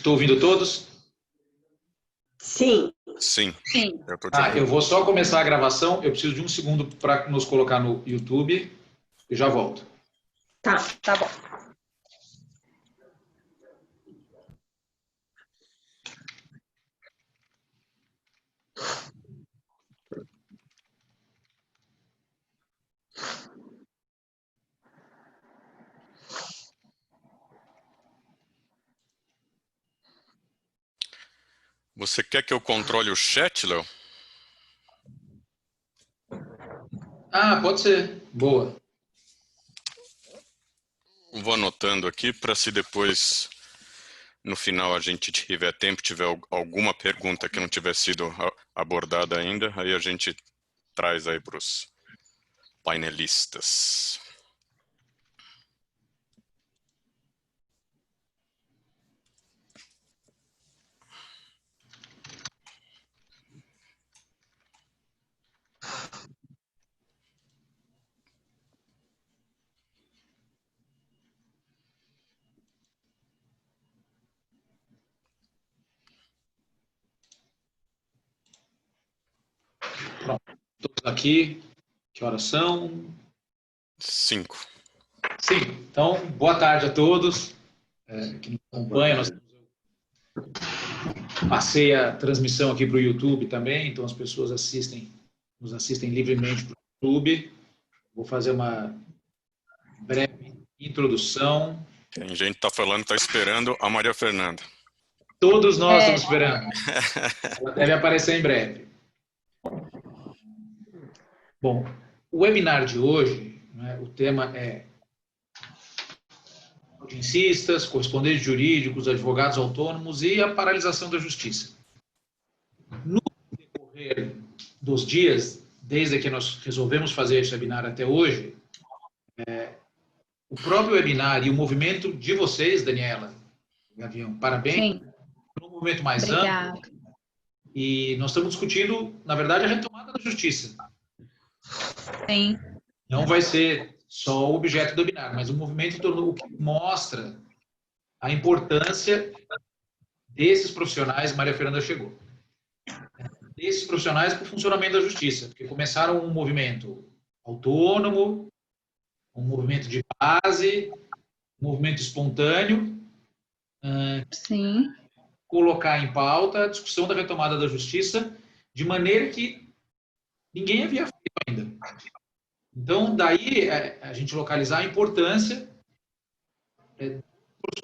Estou ouvindo todos? Sim. Sim. Sim. Eu vou só começar a gravação. Eu preciso de um segundo para nos colocar no YouTube e já volto. Tá bom. Você quer que eu controle o chat, Léo? Pode ser. Boa. Vou anotando aqui para se depois, no final, a gente tiver tempo, tiver alguma pergunta que não tiver sido abordada ainda, aí a gente traz aí para os painelistas. Pronto. Todos aqui. Que horas são? 5. Sim. Então, boa tarde a todos que nos acompanham. Passei a transmissão aqui para o YouTube também, então as pessoas nos assistem livremente para o YouTube. Vou fazer uma breve introdução. Tem gente que está falando, está esperando a Maria Fernanda. Todos nós estamos esperando. Ela deve aparecer em breve. Bom, o webinar de hoje, né, o tema é audiencias, correspondentes jurídicos, advogados autônomos e a paralisação da justiça. No decorrer dos dias, desde que nós resolvemos fazer esse webinar até hoje, o próprio webinar e o movimento de vocês, Daniela, Gavião, parabéns, por um movimento mais amplo. E nós estamos discutindo, na verdade, a retomada da justiça. Sim. Não vai ser só o objeto do webinar, mas o movimento o que mostra a importância desses profissionais, Maria Fernanda chegou, desses profissionais para o funcionamento da justiça, porque começaram um movimento autônomo, um movimento de base, um movimento espontâneo, Sim. colocar em pauta a discussão da retomada da justiça de maneira que ninguém havia feito ainda. Então, daí a gente localizar a importância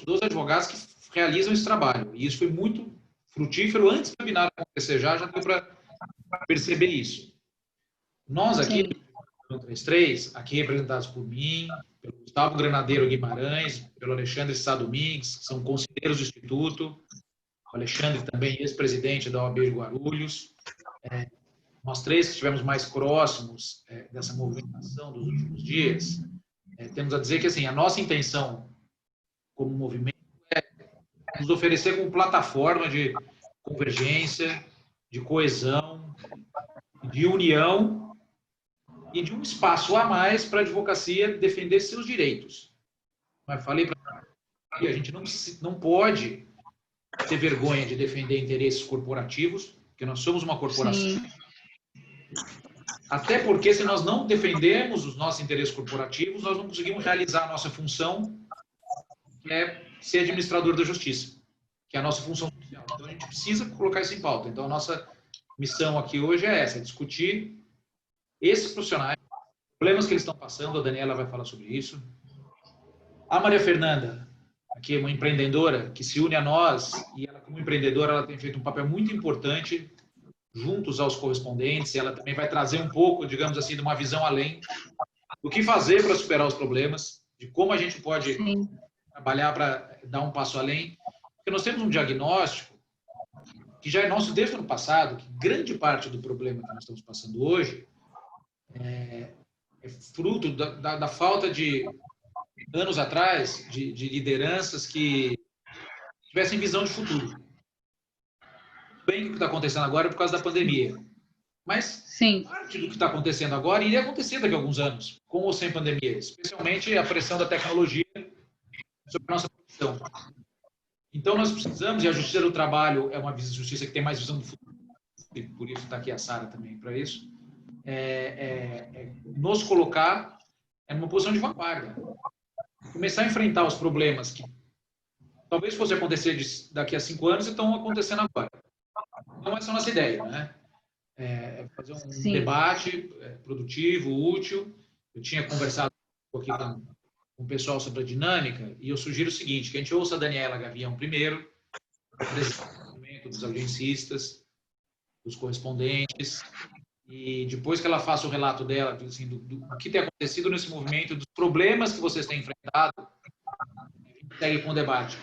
dos advogados que realizam esse trabalho. E isso foi muito frutífero antes do webinar acontecer, já deu para perceber isso. Nós aqui, no 33, aqui representados por mim, pelo Gustavo Granadeiro Guimarães, pelo Alexandre Sá Domingues, que são conselheiros do Instituto, o Alexandre também ex-presidente da OAB de Guarulhos, nós três que estivemos mais próximos dessa movimentação dos últimos dias, temos a dizer que assim, a nossa intenção como movimento é nos oferecer como plataforma de convergência, de coesão, de união e de um espaço a mais para a advocacia defender seus direitos. Mas falei para a gente não pode ter vergonha de defender interesses corporativos, porque nós somos uma corporação. Sim. Até porque, se nós não defendermos os nossos interesses corporativos, nós não conseguimos realizar a nossa função, que é ser administrador da justiça, que é a nossa função social. Então, a gente precisa colocar isso em pauta. Então, a nossa missão aqui hoje é essa, discutir esses profissionais, problemas que eles estão passando, a Daniela vai falar sobre isso. A Maria Fernanda, aqui é uma empreendedora que se une a nós, e ela, como empreendedora, ela tem feito um papel muito importante juntos aos correspondentes, e ela também vai trazer um pouco, digamos assim, de uma visão além do que fazer para superar os problemas, de como a gente pode trabalhar para dar um passo além. Porque nós temos um diagnóstico que já é nosso desde o ano passado, que grande parte do problema que nós estamos passando hoje é fruto da falta de, anos atrás, de lideranças que tivessem visão de futuro. Bem que o que está acontecendo agora é por causa da pandemia. Mas parte do que está acontecendo agora iria acontecer daqui a alguns anos, com ou sem pandemia, especialmente a pressão da tecnologia sobre a nossa profissão. Então, nós precisamos, e a Justiça do Trabalho é uma justiça que tem mais visão do futuro, e por isso está aqui a Sara também para isso, nos colocar numa posição de vanguarda. Começar a enfrentar os problemas que talvez fosse acontecer daqui a 5 anos e estão acontecendo agora. Então, essa é a nossa ideia, né? Fazer um debate produtivo, útil. Eu tinha conversado aqui com o pessoal sobre a dinâmica e eu sugiro o seguinte, que a gente ouça a Daniela Gavião primeiro, dos audiencistas, dos correspondentes, e depois que ela faça o relato dela, assim, do que tem acontecido nesse movimento, dos problemas que vocês têm enfrentado, a gente segue com o debate.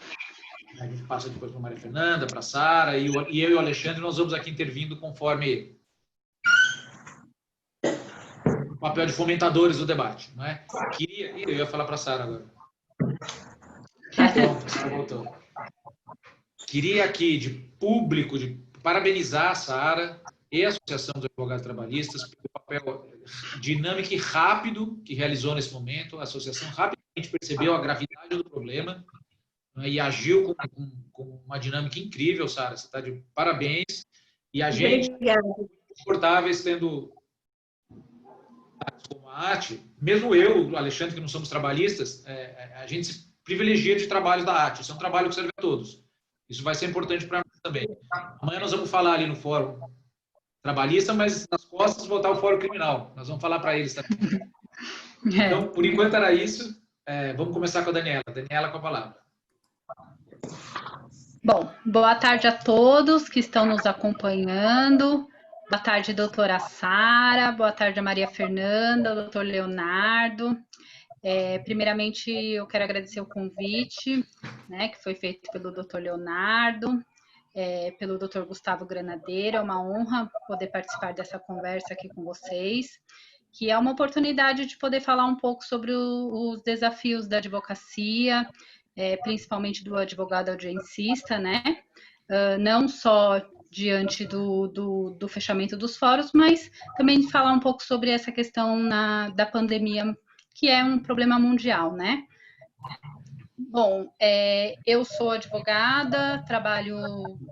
A gente passa depois para a Maria Fernanda, para a Sara, e eu e o Alexandre, nós vamos aqui intervindo conforme o papel de fomentadores do debate. Não é? Eu ia falar para a Sara agora. Pronto, a Sara voltou. Queria aqui, de público, de parabenizar a Sara e a Associação dos Advogados Trabalhistas pelo papel dinâmico e rápido que realizou nesse momento. A associação rapidamente percebeu a gravidade do problema, né, e agiu com uma dinâmica incrível, Sara. Você está de parabéns. E a gente, confortáveis tendo como a AT, mesmo eu, o Alexandre, que não somos trabalhistas, a gente se privilegia de trabalhos da AT. Isso é um trabalho que serve a todos. Isso vai ser importante para nós também. Amanhã nós vamos falar ali no fórum trabalhista, mas nas costas voltar ao fórum criminal. Nós vamos falar para eles também. Então, por enquanto era isso. Vamos começar com a Daniela. Daniela, com a palavra. Bom, boa tarde a todos que estão nos acompanhando. Boa tarde, doutora Sara. Boa tarde, a Maria Fernanda, doutor Leonardo. Primeiramente, eu quero agradecer o convite, né, que foi feito pelo doutor Leonardo, pelo doutor Gustavo Granadeiro. É uma honra poder participar dessa conversa aqui com vocês, que é uma oportunidade de poder falar um pouco sobre os desafios da advocacia, principalmente do advogado audiencista, né? Não só diante do fechamento dos fóruns, mas também falar um pouco sobre essa questão da pandemia, que é um problema mundial, né? Bom, eu sou advogada,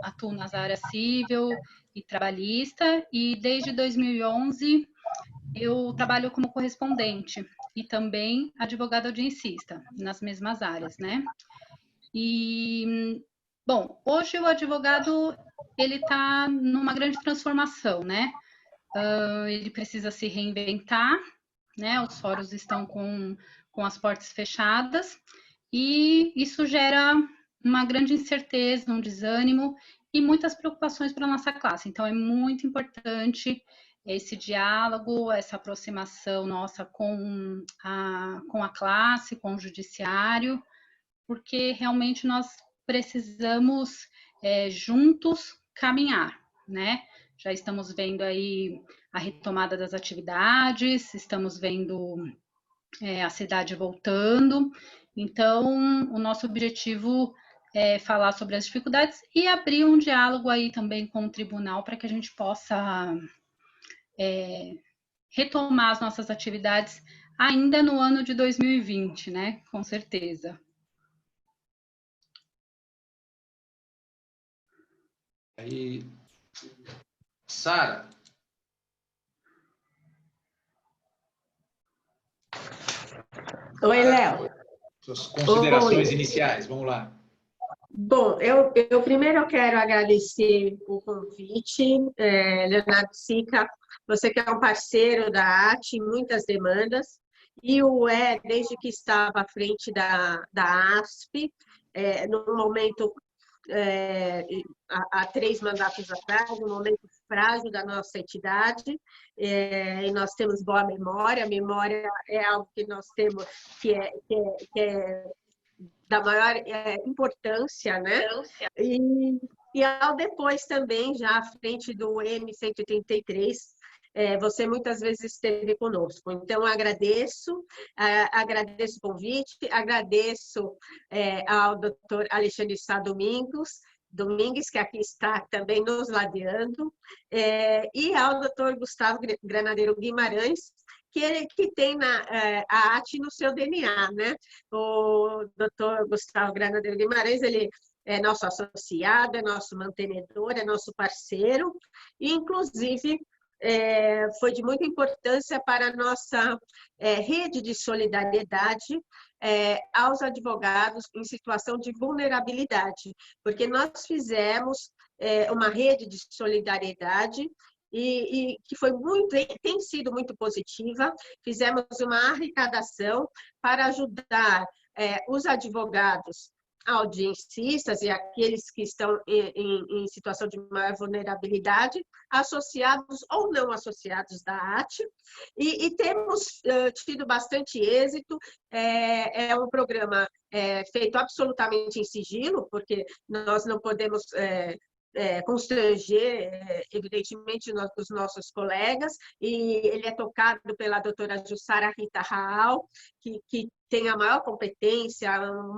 atuo nas áreas civil e trabalhista, e desde 2011 eu trabalho como correspondente e também advogada audiencista, nas mesmas áreas, né? E, bom, hoje o advogado, ele está numa grande transformação, né? Ele precisa se reinventar, né? Os fóruns estão com as portas fechadas, e isso gera uma grande incerteza, um desânimo e muitas preocupações para a nossa classe. Então, é muito importante esse diálogo, essa aproximação nossa com a classe, com o judiciário, porque realmente nós precisamos juntos caminhar, né? Já estamos vendo aí a retomada das atividades, estamos vendo a cidade voltando. Então, o nosso objetivo é falar sobre as dificuldades e abrir um diálogo aí também com o tribunal para que a gente possa retomar as nossas atividades ainda no ano de 2020, né? Com certeza. Aí, Sara. Oi, Léo. Suas considerações iniciais, vamos lá. Bom, eu primeiro quero agradecer o convite, Leonardo Sica, você que é um parceiro da AT em muitas demandas, e desde que estava à frente da ASP, no momento, há 3 mandatos atrás, no momento frágil da nossa entidade, e nós temos boa memória. A memória é algo que nós temos que é da maior importância, né? E ao depois também, já à frente do M183, você muitas vezes esteve conosco. Então, agradeço o convite, agradeço ao doutor Alexandre Sá Domingues, que aqui está também nos ladeando, e ao doutor Gustavo Granadeiro Guimarães, que tem a AT no seu DNA, né? O doutor Gustavo Granadeiro Guimarães, ele é nosso associado, é nosso mantenedor, é nosso parceiro, e, inclusive, foi de muita importância para a nossa rede de solidariedade aos advogados em situação de vulnerabilidade, porque nós fizemos uma rede de solidariedade e que tem sido muito positiva. Fizemos uma arrecadação para ajudar os advogados audiencistas e aqueles que estão em situação de maior vulnerabilidade, associados ou não associados da AT, e temos tido bastante êxito. É um programa feito absolutamente em sigilo, porque nós não podemos constranger, evidentemente, os nossos colegas, e ele é tocado pela doutora Jussara Rita Raal, que tem a maior competência,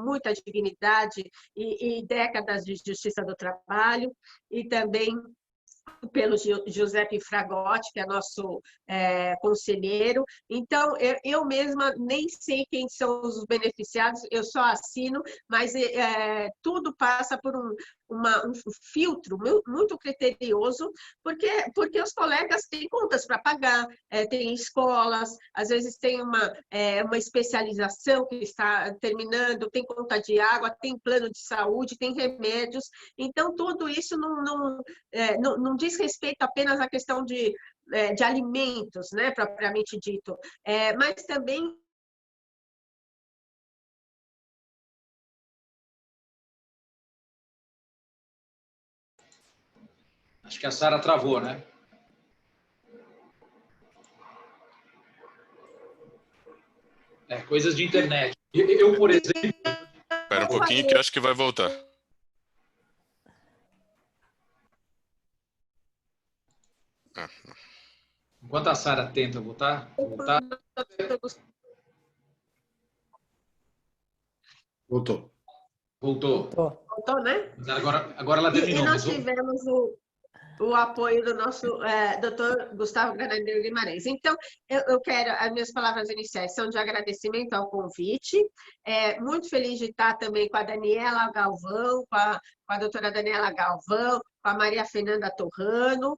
muita dignidade e décadas de justiça do trabalho, e também pelo Giuseppe Fragotti, que é nosso conselheiro. Então, eu mesma nem sei quem são os beneficiados, eu só assino, mas tudo passa por um filtro muito criterioso, porque os colegas têm contas para pagar, tem escolas, às vezes tem uma especialização que está terminando, tem conta de água, tem plano de saúde, tem remédios. Então, tudo isso não diz respeito apenas à questão de alimentos, né, propriamente dito, mas também Acho que a Sara travou, né? Coisas de internet. Eu, por exemplo... Espera um pouquinho que eu acho que vai voltar. Enquanto a Sara tenta voltar... Voltou. Voltou, né? Mas agora ela terminou. E nós tivemos o apoio do nosso doutor Gustavo Granadeiro Guimarães. Então, eu quero, as minhas palavras iniciais são de agradecimento ao convite, muito feliz de estar também com a Daniela Galvão, com a doutora Daniela Galvão, com a Maria Fernanda Torrano,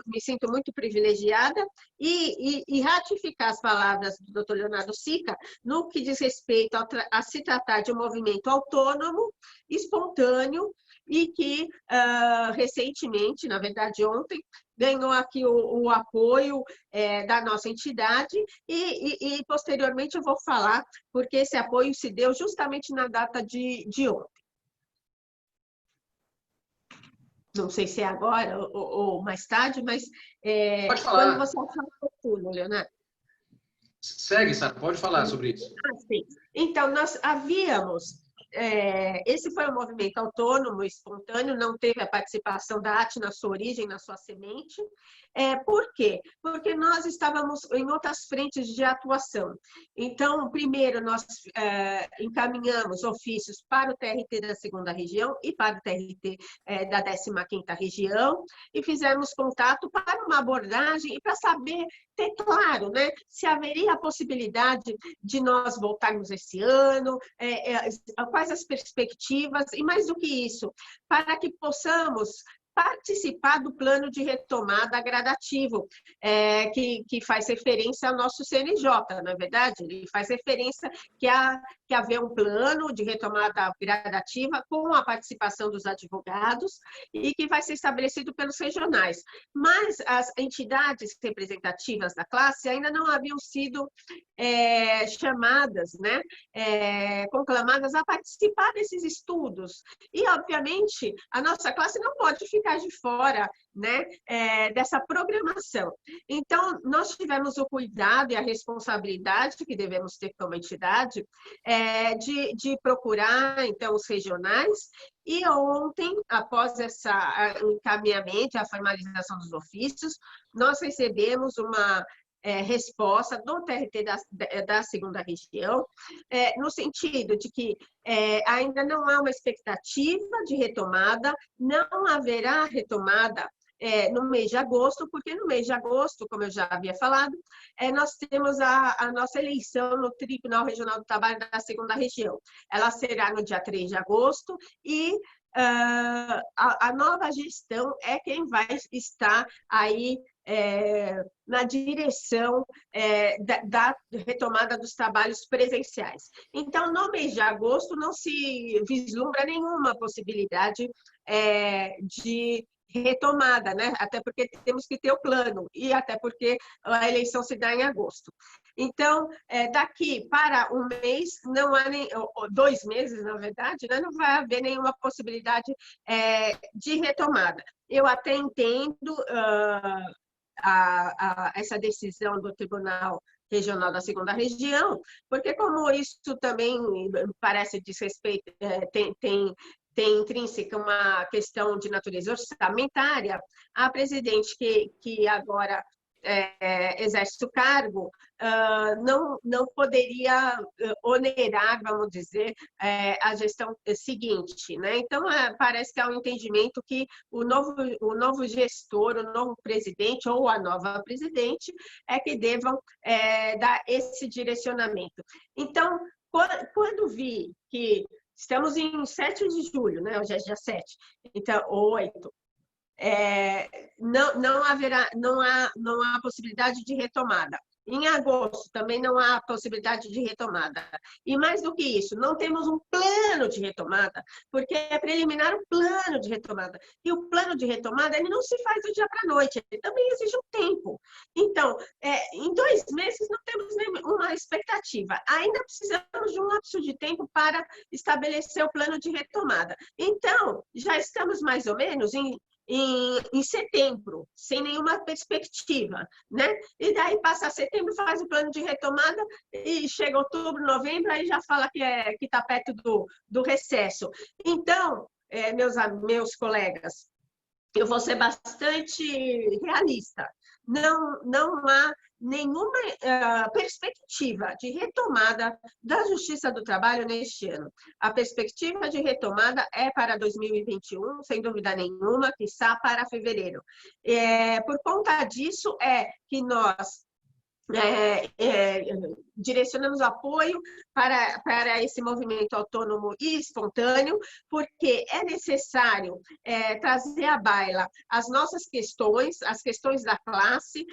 me sinto muito privilegiada, e ratificar as palavras do doutor Leonardo Sica no que diz respeito a se tratar de um movimento autônomo, espontâneo, e que recentemente, na verdade ontem, ganhou aqui o apoio da nossa entidade e posteriormente eu vou falar porque esse apoio se deu justamente na data de ontem. Não sei se é agora ou mais tarde, mas pode falar. Quando você achar oportuno, Leonardo. Segue, Sara, pode falar sobre isso. Sim. Então, nós havíamos... esse foi um movimento autônomo, espontâneo, não teve a participação da AT na sua origem, na sua semente. Por quê? Porque nós estávamos em outras frentes de atuação. Então, primeiro, nós encaminhamos ofícios para o TRT da 2ª região e para o TRT da 15ª região, e fizemos contato para uma abordagem e para saber, ter claro, né, se haveria a possibilidade de nós voltarmos esse ano, quais as perspectivas, e mais do que isso, para que possamos participar do plano de retomada gradativo, que faz referência ao nosso CNJ, não é verdade? Ele faz referência que haver um plano de retomada gradativa com a participação dos advogados e que vai ser estabelecido pelos regionais. Mas as entidades representativas da classe ainda não haviam sido chamadas, né, conclamadas a participar desses estudos. E, obviamente, a nossa classe não pode ficar de fora, né, dessa programação. Então, nós tivemos o cuidado e a responsabilidade que devemos ter como entidade de procurar, então, os regionais, e ontem, após esse encaminhamento e a formalização dos ofícios, nós recebemos uma resposta do TRT da 2ª região, no sentido de que ainda não há uma expectativa de retomada, não haverá retomada no mês de agosto, porque no mês de agosto, como eu já havia falado, nós temos a nossa eleição no Tribunal Regional do Trabalho da 2ª Região. Ela será no dia 3 de agosto e a nova gestão é quem vai estar aí na direção da retomada dos trabalhos presenciais. Então, no mês de agosto, não se vislumbra nenhuma possibilidade de retomada, né? Até porque temos que ter o plano e até porque a eleição se dá em agosto. Então, daqui para um mês, não há nem 2 meses, na verdade, né? Não vai haver nenhuma possibilidade de retomada. Eu até entendo essa decisão do Tribunal Regional da 2ª Região, porque como isso também parece desrespeito, tem intrínseca uma questão de natureza orçamentária, a presidente que agora exerce o cargo não poderia onerar, vamos dizer, a gestão seguinte, né? Então, parece que há um entendimento que o novo gestor, o novo presidente ou a nova presidente que devam dar esse direcionamento. Então, quando vi que estamos em 7 de julho, né? Hoje é dia 7, então, 8. Não há possibilidade de retomada. Em agosto também não há possibilidade de retomada. E mais do que isso, não temos um plano de retomada, porque é preliminar o plano de retomada. E o plano de retomada ele não se faz do dia para a noite, ele também exige um tempo. Então, em 2 meses não temos nenhuma expectativa. Ainda precisamos de um lapso de tempo para estabelecer o plano de retomada. Então, já estamos mais ou menos em setembro, sem nenhuma perspectiva, né? E daí passa setembro, faz o plano de retomada e chega outubro, novembro, aí já fala que está perto do recesso. Então, meus colegas, eu vou ser bastante realista. Não há nenhuma perspectiva de retomada da Justiça do Trabalho neste ano. A perspectiva de retomada é para 2021, sem dúvida nenhuma, quiçá para fevereiro. Por conta disso, que nós direcionamos apoio para esse movimento autônomo e espontâneo, porque é necessário trazer à baila as nossas questões, as questões da classe,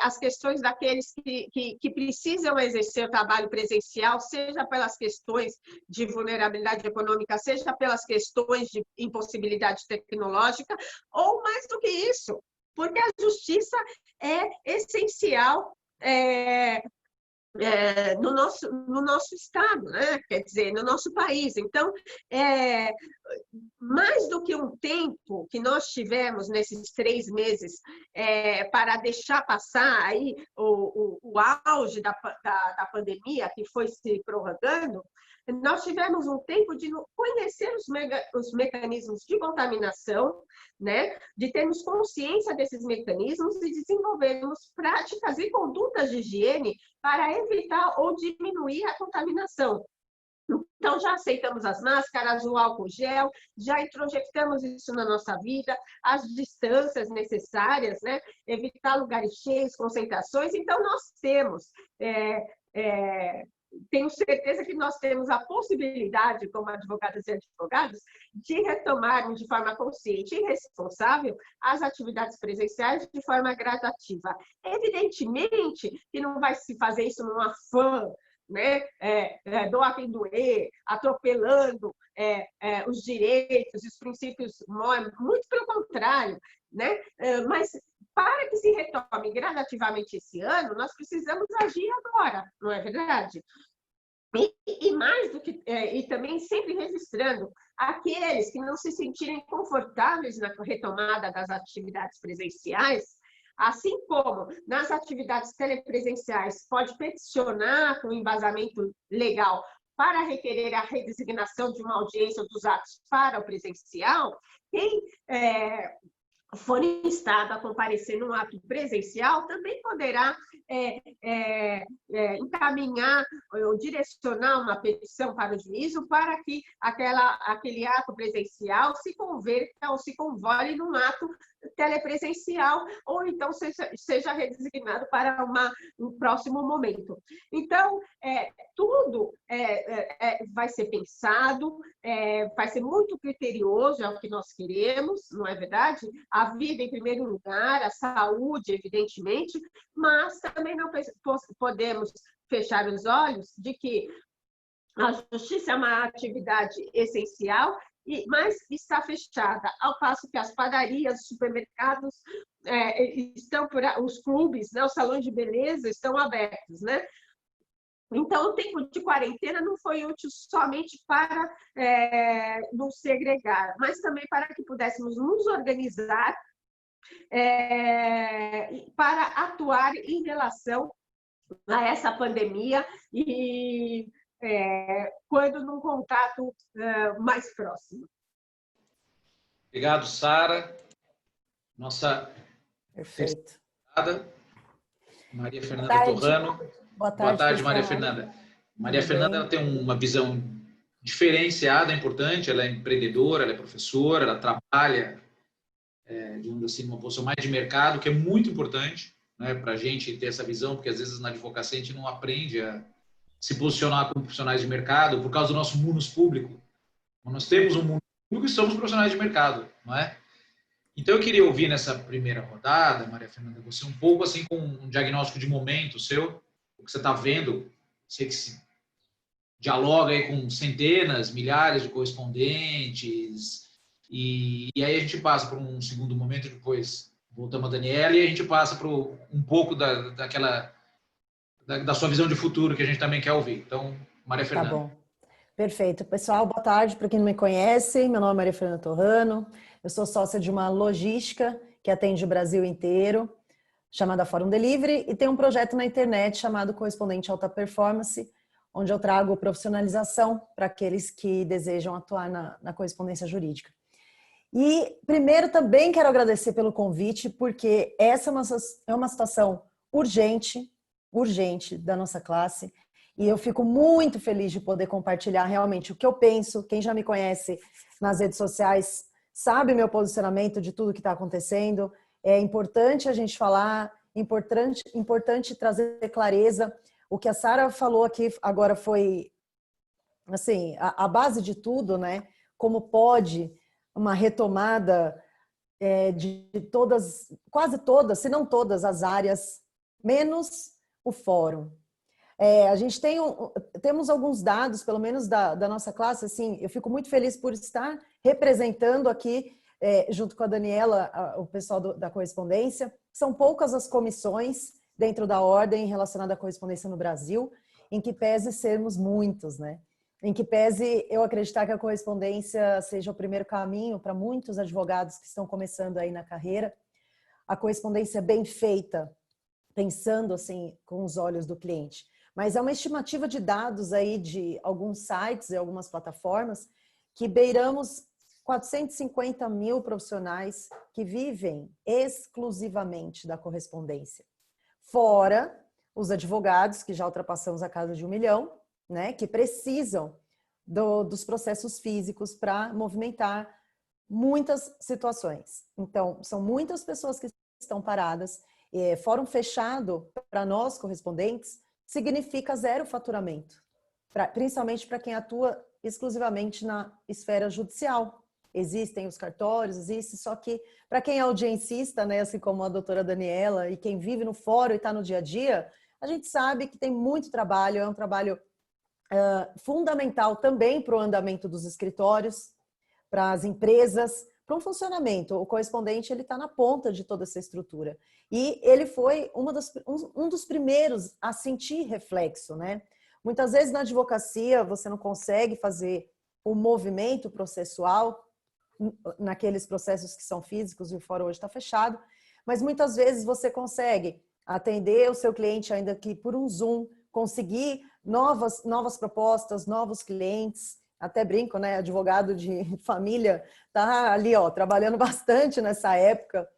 as questões daqueles que precisam exercer o trabalho presencial, seja pelas questões de vulnerabilidade econômica, seja pelas questões de impossibilidade tecnológica, ou mais do que isso, porque a justiça é essencial no nosso estado, né? Quer dizer, no nosso país. Então, mais do que um tempo que nós tivemos nesses 3 meses para deixar passar aí o auge da pandemia, que foi se prorrogando, nós tivemos um tempo de conhecer os mecanismos de contaminação, né? De termos consciência desses mecanismos e desenvolvermos práticas e condutas de higiene para evitar ou diminuir a contaminação. Então, já aceitamos as máscaras, o álcool gel, já introjectamos isso na nossa vida, as distâncias necessárias, né? Evitar lugares cheios, concentrações. Então, nós temos... tenho certeza que nós temos a possibilidade, como advogadas e advogados, de retomarmos de forma consciente e responsável as atividades presenciais de forma gradativa. Evidentemente que não vai se fazer isso num afã, né? Doa quem doer, atropelando os direitos e os princípios, muito pelo contrário, né? Mas para que se retome gradativamente esse ano, nós precisamos agir agora, não é verdade? E mais do que e também sempre registrando aqueles que não se sentirem confortáveis na retomada das atividades presenciais, assim como nas atividades telepresenciais pode peticionar com embasamento legal para requerer a redesignação de uma audiência dos atos para o presencial, quem for instado a comparecer num ato presencial, também poderá encaminhar ou direcionar uma petição para o juízo para que aquele ato presencial se converta ou se convole num ato telepresencial, ou então seja redesignado para um próximo momento. Então, tudo vai ser pensado, vai ser muito criterioso, é o que nós queremos, não é verdade? A vida em primeiro lugar, a saúde, evidentemente, mas também não podemos fechar os olhos de que a justiça é uma atividade essencial, mas está fechada, ao passo que as padarias, os supermercados estão os clubes, né, os salões de beleza estão abertos, né? Então, o tempo de quarentena não foi útil somente para nos segregar, mas também para que pudéssemos nos organizar para atuar em relação a essa pandemia e quando num contato mais próximo. Obrigado, Sara. Nossa Perfeito. Maria Fernanda Torrano. Boa tarde, Maria Fernanda. Maria Fernanda ela tem uma visão diferenciada, importante. Ela é empreendedora, ela é professora, ela trabalha, digamos assim, numa posição mais de mercado, que é muito importante, né, para a gente ter essa visão, porque às vezes na advocacia a gente não aprende a se posicionar como profissionais de mercado por causa do nosso munus público. Nós temos um mundo público e somos profissionais de mercado, não é? Então eu queria ouvir nessa primeira rodada, Maria Fernanda, você um pouco assim com um diagnóstico de momento seu, o que você está vendo, sei que se dialoga aí com centenas, milhares de correspondentes, e aí a gente passa para um segundo momento, depois voltamos a Daniela, e a gente passa para um pouco da sua visão de futuro que a gente também quer ouvir. Então, Maria Fernanda. Tá bom. Perfeito. Pessoal, boa tarde. Para quem não me conhece, meu nome é Maria Fernanda Torrano. Eu sou sócia de uma logística que atende o Brasil inteiro, chamada Fórum Delivery, e tem um projeto na internet chamado Correspondente Alta Performance, onde eu trago profissionalização para aqueles que desejam atuar na correspondência jurídica. E primeiro também quero agradecer pelo convite, porque essa é uma situação urgente da nossa classe, e eu fico muito feliz de poder compartilhar realmente o que eu penso. Quem já me conhece nas redes sociais sabe meu posicionamento de tudo que está acontecendo. É importante a gente falar, importante trazer clareza. O que a Sara falou aqui agora foi assim, a base de tudo, né? Como pode uma retomada de todas, quase todas, se não todas as áreas, menos o fórum. A gente temos alguns dados, pelo menos da nossa classe, assim, eu fico muito feliz por estar representando aqui, junto com a Daniela, o pessoal da correspondência. São poucas as comissões dentro da ordem relacionada à correspondência no Brasil, em que pese sermos muitos, né? Em que pese eu acreditar que a correspondência seja o primeiro caminho para muitos advogados que estão começando aí na carreira. A correspondência bem feita, pensando assim com os olhos do cliente. Mas é uma estimativa de dados aí de alguns sites e algumas plataformas que beiramos 450 mil profissionais que vivem exclusivamente da correspondência. Fora os advogados, que já ultrapassamos a casa de 1 milhão, né, que precisam dos processos físicos para movimentar muitas situações. Então, são muitas pessoas que estão paradas. Fórum fechado para nós, correspondentes, significa zero faturamento, principalmente para quem atua exclusivamente na esfera judicial. Existem os cartórios, só que para quem é audiencista, né, assim como a doutora Daniela, e quem vive no fórum e está no dia a dia, a gente sabe que tem muito trabalho, é um trabalho fundamental também para o andamento dos escritórios, para as empresas, para um funcionamento. O correspondente ele está na ponta de toda essa estrutura. E ele foi um dos primeiros a sentir reflexo, né? Muitas vezes na advocacia você não consegue fazer o movimento processual naqueles processos que são físicos e o fórum hoje está fechado, mas muitas vezes você consegue atender o seu cliente ainda que por um Zoom, conseguir novas propostas, novos clientes. Até brinco, né? Advogado de família tá ali, ó, trabalhando bastante nessa época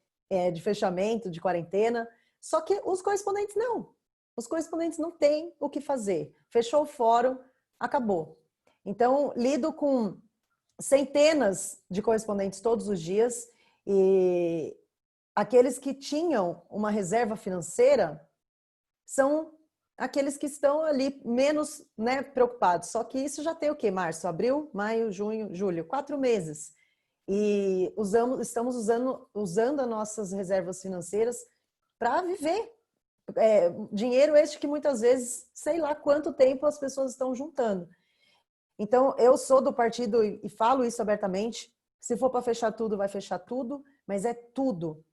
de fechamento, de quarentena. Só que os correspondentes não. Os correspondentes não têm o que fazer. Fechou o fórum, acabou. Então, lido com centenas de correspondentes todos os dias e aqueles que tinham uma reserva financeira são aqueles que estão ali menos, né, preocupados. Só que isso já tem o quê? Março, abril, maio, junho, julho, 4 meses. E estamos usando as nossas reservas financeiras para viver. Dinheiro este que muitas vezes, sei lá quanto tempo as pessoas estão juntando. Então, eu sou do partido e falo isso abertamente. Se for para fechar tudo, vai fechar tudo, mas é tudo.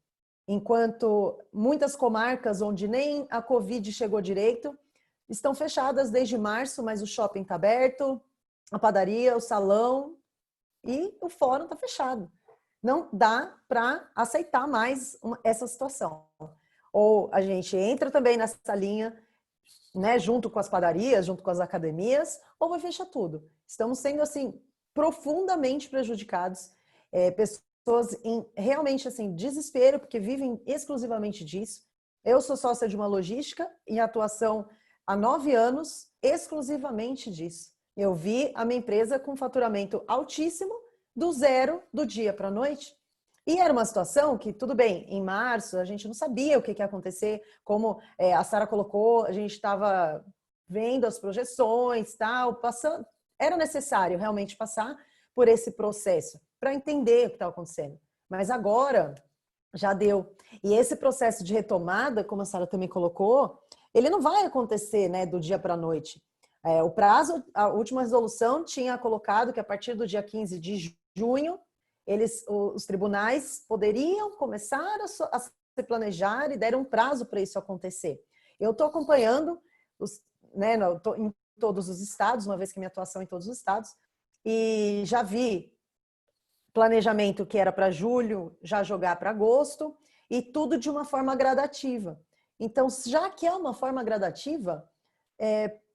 Enquanto muitas comarcas onde nem a Covid chegou direito, estão fechadas desde março, mas o shopping está aberto, a padaria, o salão e o fórum está fechado. Não dá para aceitar mais essa situação. Ou a gente entra também nessa linha, né, junto com as padarias, junto com as academias, ou vai fechar tudo. Estamos sendo, assim, profundamente prejudicados, pessoas em realmente, assim, desespero, porque vivem exclusivamente disso. Eu sou sócia de uma logística em atuação há 9 anos, exclusivamente disso. Eu vi a minha empresa com faturamento altíssimo, do zero, do dia para a noite. E era uma situação que, tudo bem, em março a gente não sabia o que ia acontecer, como a Sara colocou, a gente estava vendo as projeções, tal, passando. Era necessário realmente passar por esse processo para entender o que estava acontecendo. Mas agora já deu. E esse processo de retomada, como a Sara também colocou, ele não vai acontecer, né, do dia para a noite. O prazo, a última resolução tinha colocado que a partir do dia 15 de junho, os tribunais poderiam começar a se planejar e deram um prazo para isso acontecer. Eu estou acompanhando em todos os estados, uma vez que minha atuação em todos os estados, e já vi planejamento que era para julho, já jogar para agosto, e tudo de uma forma gradativa. Então, já que é uma forma gradativa,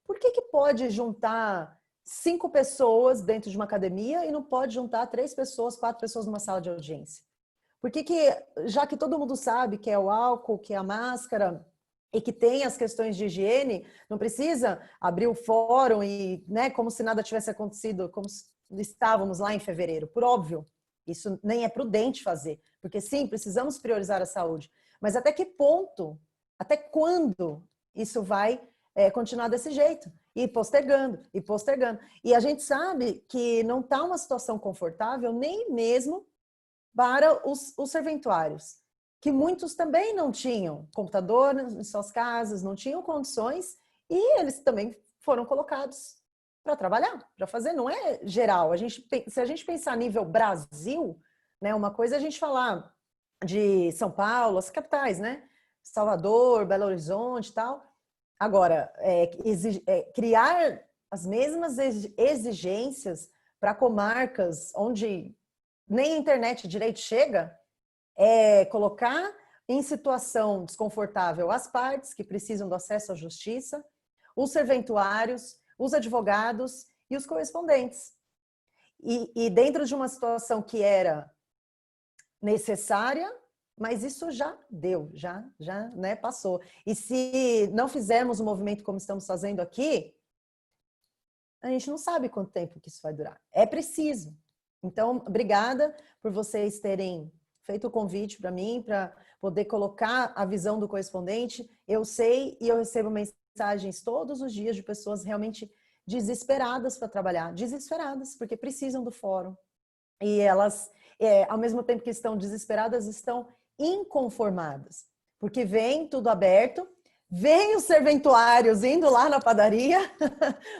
por que pode juntar 5 pessoas dentro de uma academia e não pode juntar 3 pessoas, 4 pessoas numa sala de audiência? Por que, já que todo mundo sabe que é o álcool, que é a máscara e que tem as questões de higiene, não precisa abrir o fórum e, né, como se nada tivesse acontecido, como se estávamos lá em fevereiro? Por óbvio, isso nem é prudente fazer, porque sim, precisamos priorizar a saúde. Mas até que ponto, até quando isso vai continuar desse jeito? E postergando, e postergando. E a gente sabe que não está uma situação confortável nem mesmo para os serventuários, que muitos também não tinham computador em suas casas, não tinham condições, e eles também foram colocados para trabalhar, para fazer. Não é geral. Se a gente pensar a nível Brasil, né, uma coisa é a gente falar de São Paulo, as capitais, né? Salvador, Belo Horizonte e tal. Agora, criar as mesmas exigências para comarcas onde nem a internet direito chega, colocar em situação desconfortável as partes que precisam do acesso à justiça, os serventuários, os advogados e os correspondentes. E dentro de uma situação que era necessária, mas isso já deu, já né, passou. E se não fizermos um movimento como estamos fazendo aqui, a gente não sabe quanto tempo que isso vai durar. É preciso. Então, obrigada por vocês terem feito o convite para mim, para poder colocar a visão do correspondente. Eu sei e eu recebo mensagens todos os dias de pessoas realmente desesperadas para trabalhar, desesperadas, porque precisam do fórum. E elas, ao mesmo tempo que estão desesperadas, estão inconformadas, porque vem tudo aberto, vem os serventuários indo lá na padaria,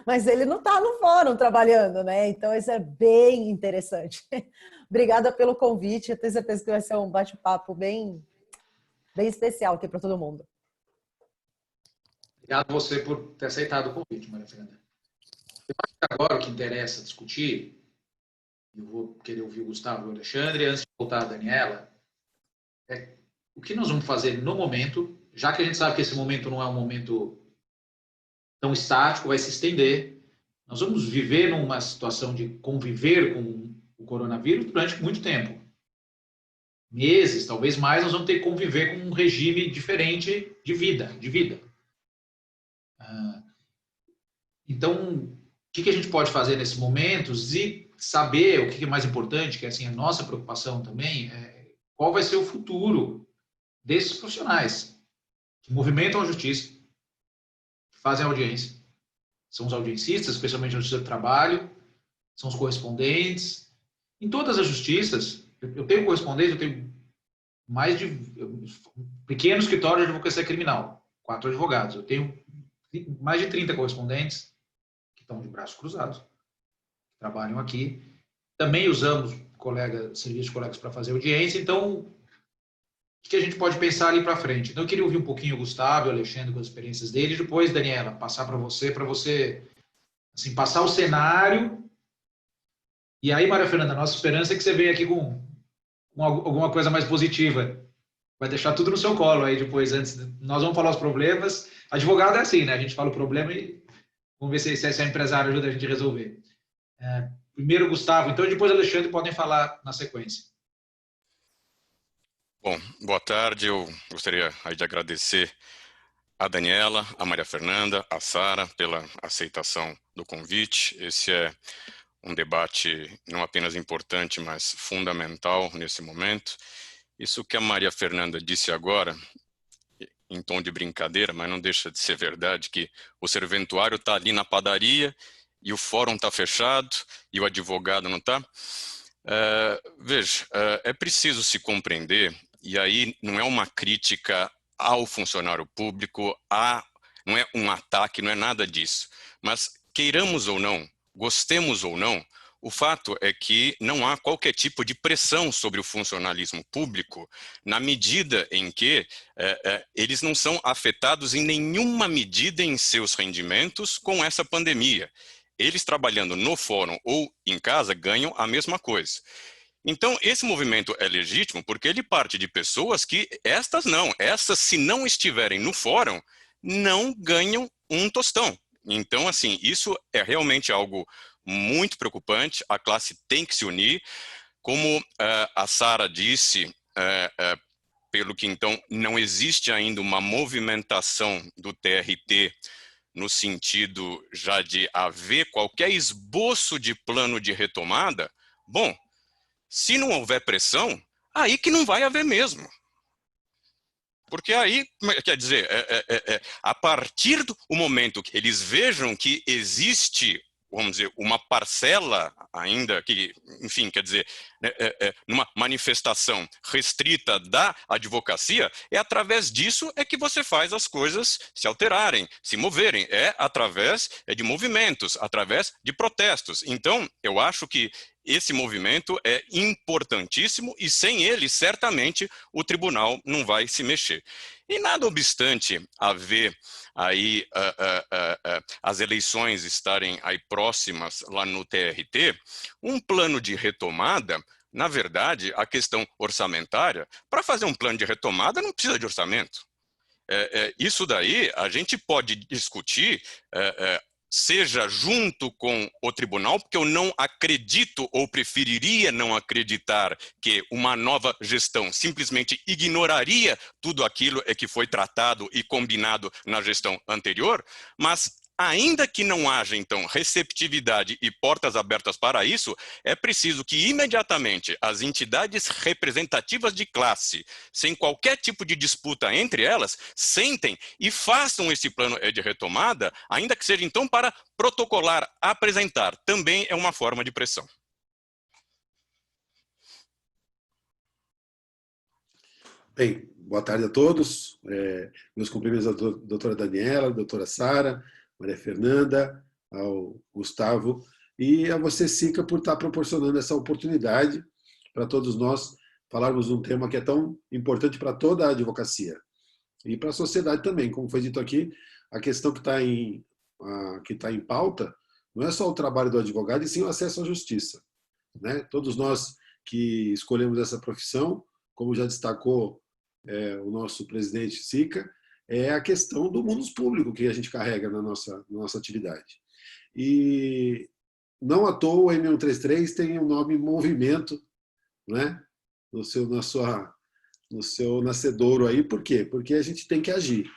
mas ele não está no fórum trabalhando, né? Então isso é bem interessante. Obrigada pelo convite, eu tenho certeza que vai ser um bate-papo bem especial aqui para todo mundo. Obrigado a você por ter aceitado o convite, Maria Fernanda. Eu acho que agora o que interessa discutir, eu vou querer ouvir o Gustavo e o Alexandre, antes de voltar a Daniela, o que nós vamos fazer no momento, já que a gente sabe que esse momento não é um momento tão estático, vai se estender. Nós vamos viver numa situação de conviver com o coronavírus durante muito tempo. Meses, talvez mais, nós vamos ter que conviver com um regime diferente de vida. Então, o que a gente pode fazer nesses momentos e saber o que é mais importante, que é assim, a nossa preocupação também, qual vai ser o futuro desses profissionais que movimentam a justiça, que fazem audiência. São os audiencistas, especialmente na justiça do trabalho, são os correspondentes. Em todas as justiças, eu tenho correspondentes, eu tenho mais de pequeno escritório de advocacia criminal, 4 advogados. Eu tenho mais de 30 correspondentes que estão de braços cruzados, que trabalham aqui. Também usamos serviço de colegas para fazer audiência. Então, o que a gente pode pensar ali para frente? Então, eu queria ouvir um pouquinho o Gustavo e o Alexandre com as experiências deles. Depois, Daniela, passar para você assim, passar o cenário. E aí, Maria Fernanda, nossa esperança é que você venha aqui com alguma coisa mais positiva. Vai deixar tudo no seu colo aí depois, antes. Nós vamos falar os problemas. Advogado é assim, né? A gente fala o problema e vamos ver se a empresário ajuda a gente a resolver. Primeiro, Gustavo, então, e depois Alexandre podem falar na sequência. Bom, boa tarde. Eu gostaria aí de agradecer a Daniela, a Maria Fernanda, a Sara pela aceitação do convite. Esse é um debate não apenas importante, mas fundamental nesse momento. Isso que a Maria Fernanda disse agora, em tom de brincadeira, mas não deixa de ser verdade, que o serventuário está ali na padaria e o fórum está fechado e o advogado não está. Veja, é preciso se compreender, e aí não é uma crítica ao funcionário público, não é um ataque, não é nada disso. Mas queiramos ou não, gostemos ou não, o fato é que não há qualquer tipo de pressão sobre o funcionalismo público na medida em que eles não são afetados em nenhuma medida em seus rendimentos com essa pandemia. Eles trabalhando no fórum ou em casa ganham a mesma coisa. Então, esse movimento é legítimo porque ele parte de pessoas que, essas se não estiverem no fórum, não ganham um tostão. Então, assim, isso é realmente algo muito preocupante, a classe tem que se unir. Como a Sara disse, pelo que então não existe ainda uma movimentação do TRT no sentido já de haver qualquer esboço de plano de retomada, bom, se não houver pressão, aí que não vai haver mesmo. Porque aí, quer dizer, a partir do momento que eles vejam que existe, vamos dizer, uma parcela ainda que, enfim, quer dizer, numa manifestação restrita da advocacia, é através disso que você faz as coisas se alterarem, se moverem, através de movimentos, através de protestos. Então, eu acho que esse movimento é importantíssimo e sem ele, certamente, o tribunal não vai se mexer. E nada obstante haver aí as eleições estarem aí próximas lá no TRT, um plano de retomada, na verdade, a questão orçamentária, para fazer um plano de retomada não precisa de orçamento. Isso daí a gente pode discutir seja junto com o tribunal, porque eu não acredito ou preferiria não acreditar que uma nova gestão simplesmente ignoraria tudo aquilo que foi tratado e combinado na gestão anterior, mas ainda que não haja, então, receptividade e portas abertas para isso, é preciso que imediatamente as entidades representativas de classe, sem qualquer tipo de disputa entre elas, sentem e façam esse plano de retomada, ainda que seja, então, para protocolar, apresentar. Também é uma forma de pressão. Bem, boa tarde a todos. Meus cumprimentos à doutora Daniela, à doutora Sara, Maria Fernanda, ao Gustavo e a você, Sica, por estar proporcionando essa oportunidade para todos nós falarmos de um tema que é tão importante para toda a advocacia e para a sociedade também. Como foi dito aqui, a questão que está em pauta não é só o trabalho do advogado, e sim o acesso à justiça, né? Todos nós que escolhemos essa profissão, como já destacou o nosso presidente Sica, é a questão do mundo público que a gente carrega na nossa atividade. E não à toa o M133 tem o nome Movimento, né? no seu nascedouro aí. Por quê? Porque a gente tem que agir.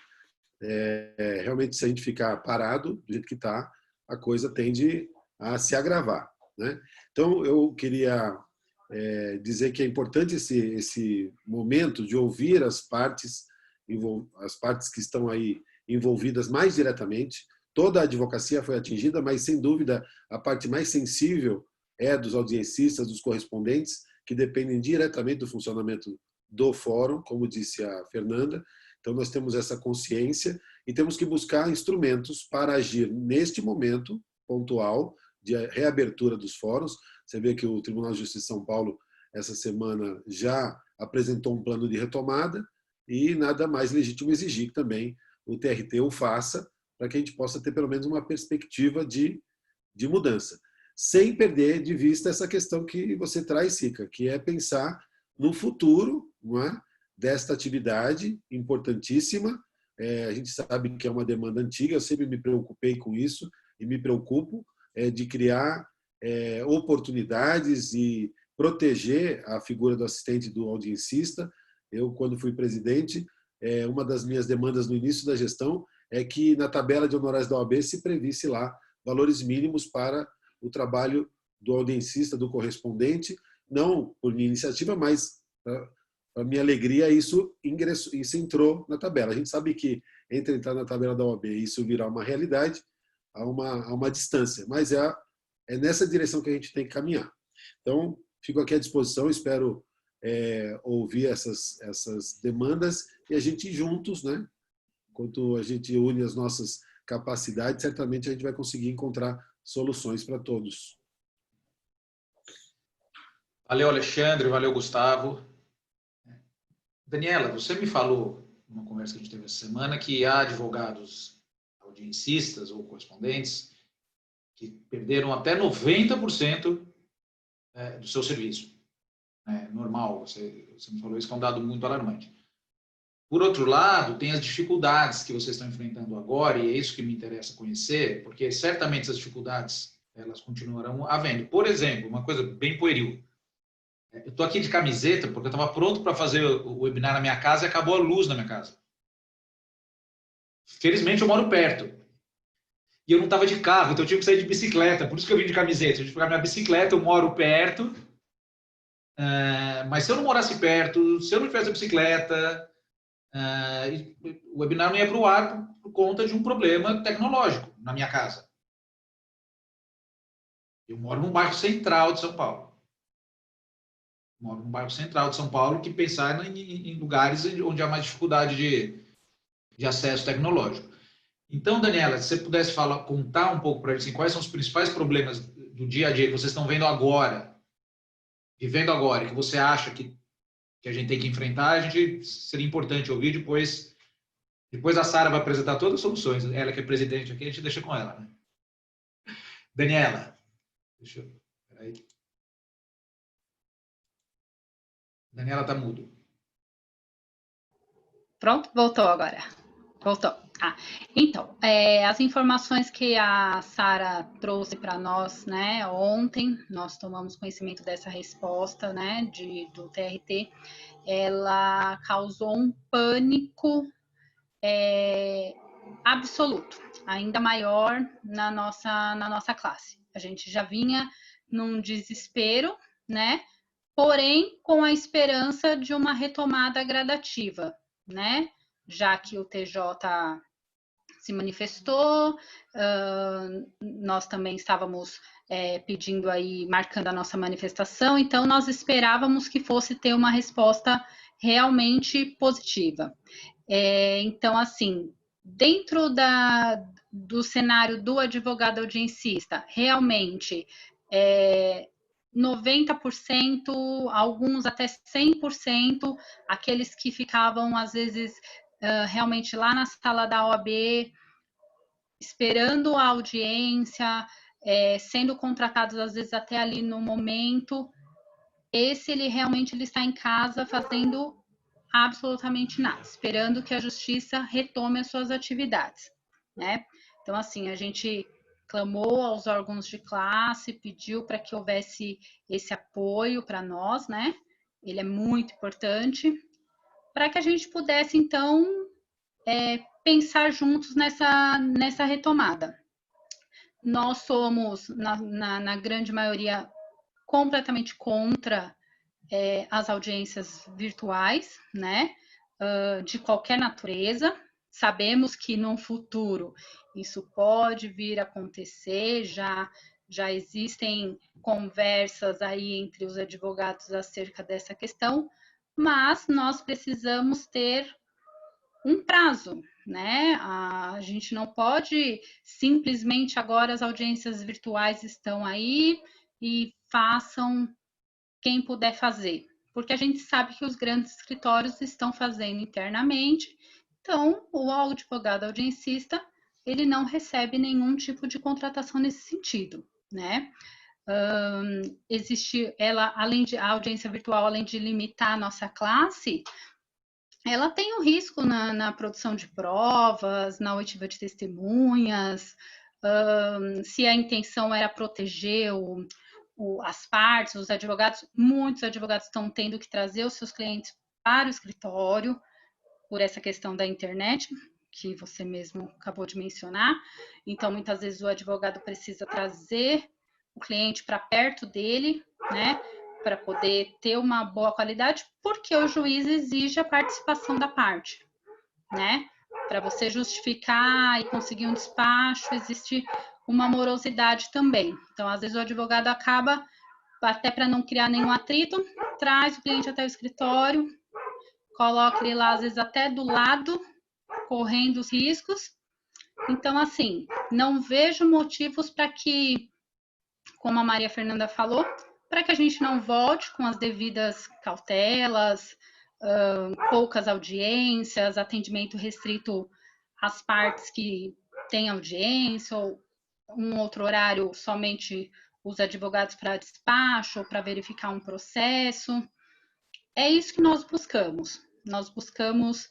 Realmente, se a gente ficar parado do jeito que está, a coisa tende a se agravar, né? Então, eu queria dizer que é importante esse momento de ouvir as partes que estão aí envolvidas mais diretamente. Toda a advocacia foi atingida, mas, sem dúvida, a parte mais sensível é dos audiencistas, dos correspondentes, que dependem diretamente do funcionamento do fórum, como disse a Fernanda. Então, nós temos essa consciência e temos que buscar instrumentos para agir neste momento pontual de reabertura dos fóruns. Você vê que o Tribunal de Justiça de São Paulo, essa semana, já apresentou um plano de retomada e nada mais legítimo exigir que também o TRT o faça, para que a gente possa ter pelo menos uma perspectiva de mudança. Sem perder de vista essa questão que você traz, Sica, que é pensar no futuro, não é, desta atividade importantíssima. A gente sabe que é uma demanda antiga, eu sempre me preocupei com isso e me preocupo de criar oportunidades e proteger a figura do assistente do audiencista. Eu, quando fui presidente, uma das minhas demandas no início da gestão é que na tabela de honorários da OAB se previsse lá valores mínimos para o trabalho do audiencista, do correspondente, não por minha iniciativa, mas para minha alegria isso entrou na tabela. A gente sabe que entre entrar na tabela da OAB e isso virar uma realidade, há uma distância, mas é nessa direção que a gente tem que caminhar. Então, fico aqui à disposição, espero ouvir essas demandas e a gente juntos, né? Enquanto a gente une as nossas capacidades, certamente a gente vai conseguir encontrar soluções para todos. Valeu, Alexandre, valeu, Gustavo. Daniela, você me falou, numa conversa que a gente teve essa semana, que há advogados audiencistas ou correspondentes que perderam até 90% do seu serviço. Normal, você me falou isso, que é um dado muito alarmante. Por outro lado, tem as dificuldades que vocês estão enfrentando agora, e é isso que me interessa conhecer, porque certamente essas dificuldades elas continuarão havendo. Por exemplo, uma coisa bem pueril. Eu estou aqui de camiseta porque eu estava pronto para fazer o webinar na minha casa e acabou a luz na minha casa. Felizmente, eu moro perto. E eu não estava de carro, então eu tive que sair de bicicleta. Por isso que eu vim de camiseta. Eu tive que pegar minha bicicleta, eu moro perto. Mas se eu não morasse perto, se eu não tivesse a bicicleta, o webinar não ia para o ar por conta de um problema tecnológico na minha casa. Eu moro num bairro central de São Paulo. Moro num bairro central de São Paulo, que pensar em lugares onde há mais dificuldade de acesso tecnológico. Então, Daniela, se você pudesse contar um pouco para a gente quais são os principais problemas do dia a dia que vocês estão vivendo agora, e que você acha que a gente tem que enfrentar, seria importante ouvir depois. Depois a Sara vai apresentar todas as soluções. Ela que é presidente aqui, a gente deixa com ela, né? Daniela, peraí. Daniela está mudo. Pronto, voltou agora. Voltou. Então, as informações que a Sara trouxe para nós, né, ontem, nós tomamos conhecimento dessa resposta, né, do TRT, ela causou um pânico absoluto, ainda maior na nossa classe. A gente já vinha num desespero, né, porém com a esperança de uma retomada gradativa, né, já que o TJ se manifestou, nós também estávamos pedindo aí, marcando a nossa manifestação, então nós esperávamos que fosse ter uma resposta realmente positiva. Então, assim, dentro do cenário do advogado audiencista, realmente 90%, alguns até 100%, aqueles que ficavam, às vezes, realmente lá na sala da OAB, esperando a audiência, sendo contratados, às vezes, até ali no momento, ele realmente está em casa fazendo absolutamente nada, esperando que a justiça retome as suas atividades, né? Então, assim, a gente clamou aos órgãos de classe, pediu para que houvesse esse apoio para nós, né? Ele é muito importante, para que a gente pudesse, então, pensar juntos nessa retomada. Nós somos, na grande maioria, completamente contra as audiências virtuais, né, de qualquer natureza. Sabemos que no futuro isso pode vir a acontecer, já existem conversas aí entre os advogados acerca dessa questão, mas nós precisamos ter um prazo, né? A gente não pode simplesmente agora as audiências virtuais estão aí e façam quem puder fazer, porque a gente sabe que os grandes escritórios estão fazendo internamente, então o advogado audiencista ele não recebe nenhum tipo de contratação nesse sentido, né? Existe ela, além de a audiência virtual, além de limitar a nossa classe, ela tem um risco na produção de provas, na oitiva de testemunhas, se a intenção era proteger as partes, os advogados, muitos advogados estão tendo que trazer os seus clientes para o escritório por essa questão da internet, que você mesmo acabou de mencionar. Então, muitas vezes o advogado precisa trazer o cliente para perto dele, né, para poder ter uma boa qualidade, porque o juiz exige a participação da parte, né? Para você justificar e conseguir um despacho, existe uma morosidade também. Então, às vezes o advogado acaba, até para não criar nenhum atrito, traz o cliente até o escritório, coloca ele lá, às vezes até do lado, correndo os riscos. Então, assim, não vejo motivos para que, como a Maria Fernanda falou, para que a gente não volte com as devidas cautelas, poucas audiências, atendimento restrito às partes que têm audiência, ou um outro horário somente os advogados para despacho ou para verificar um processo. É isso que nós buscamos. Nós buscamos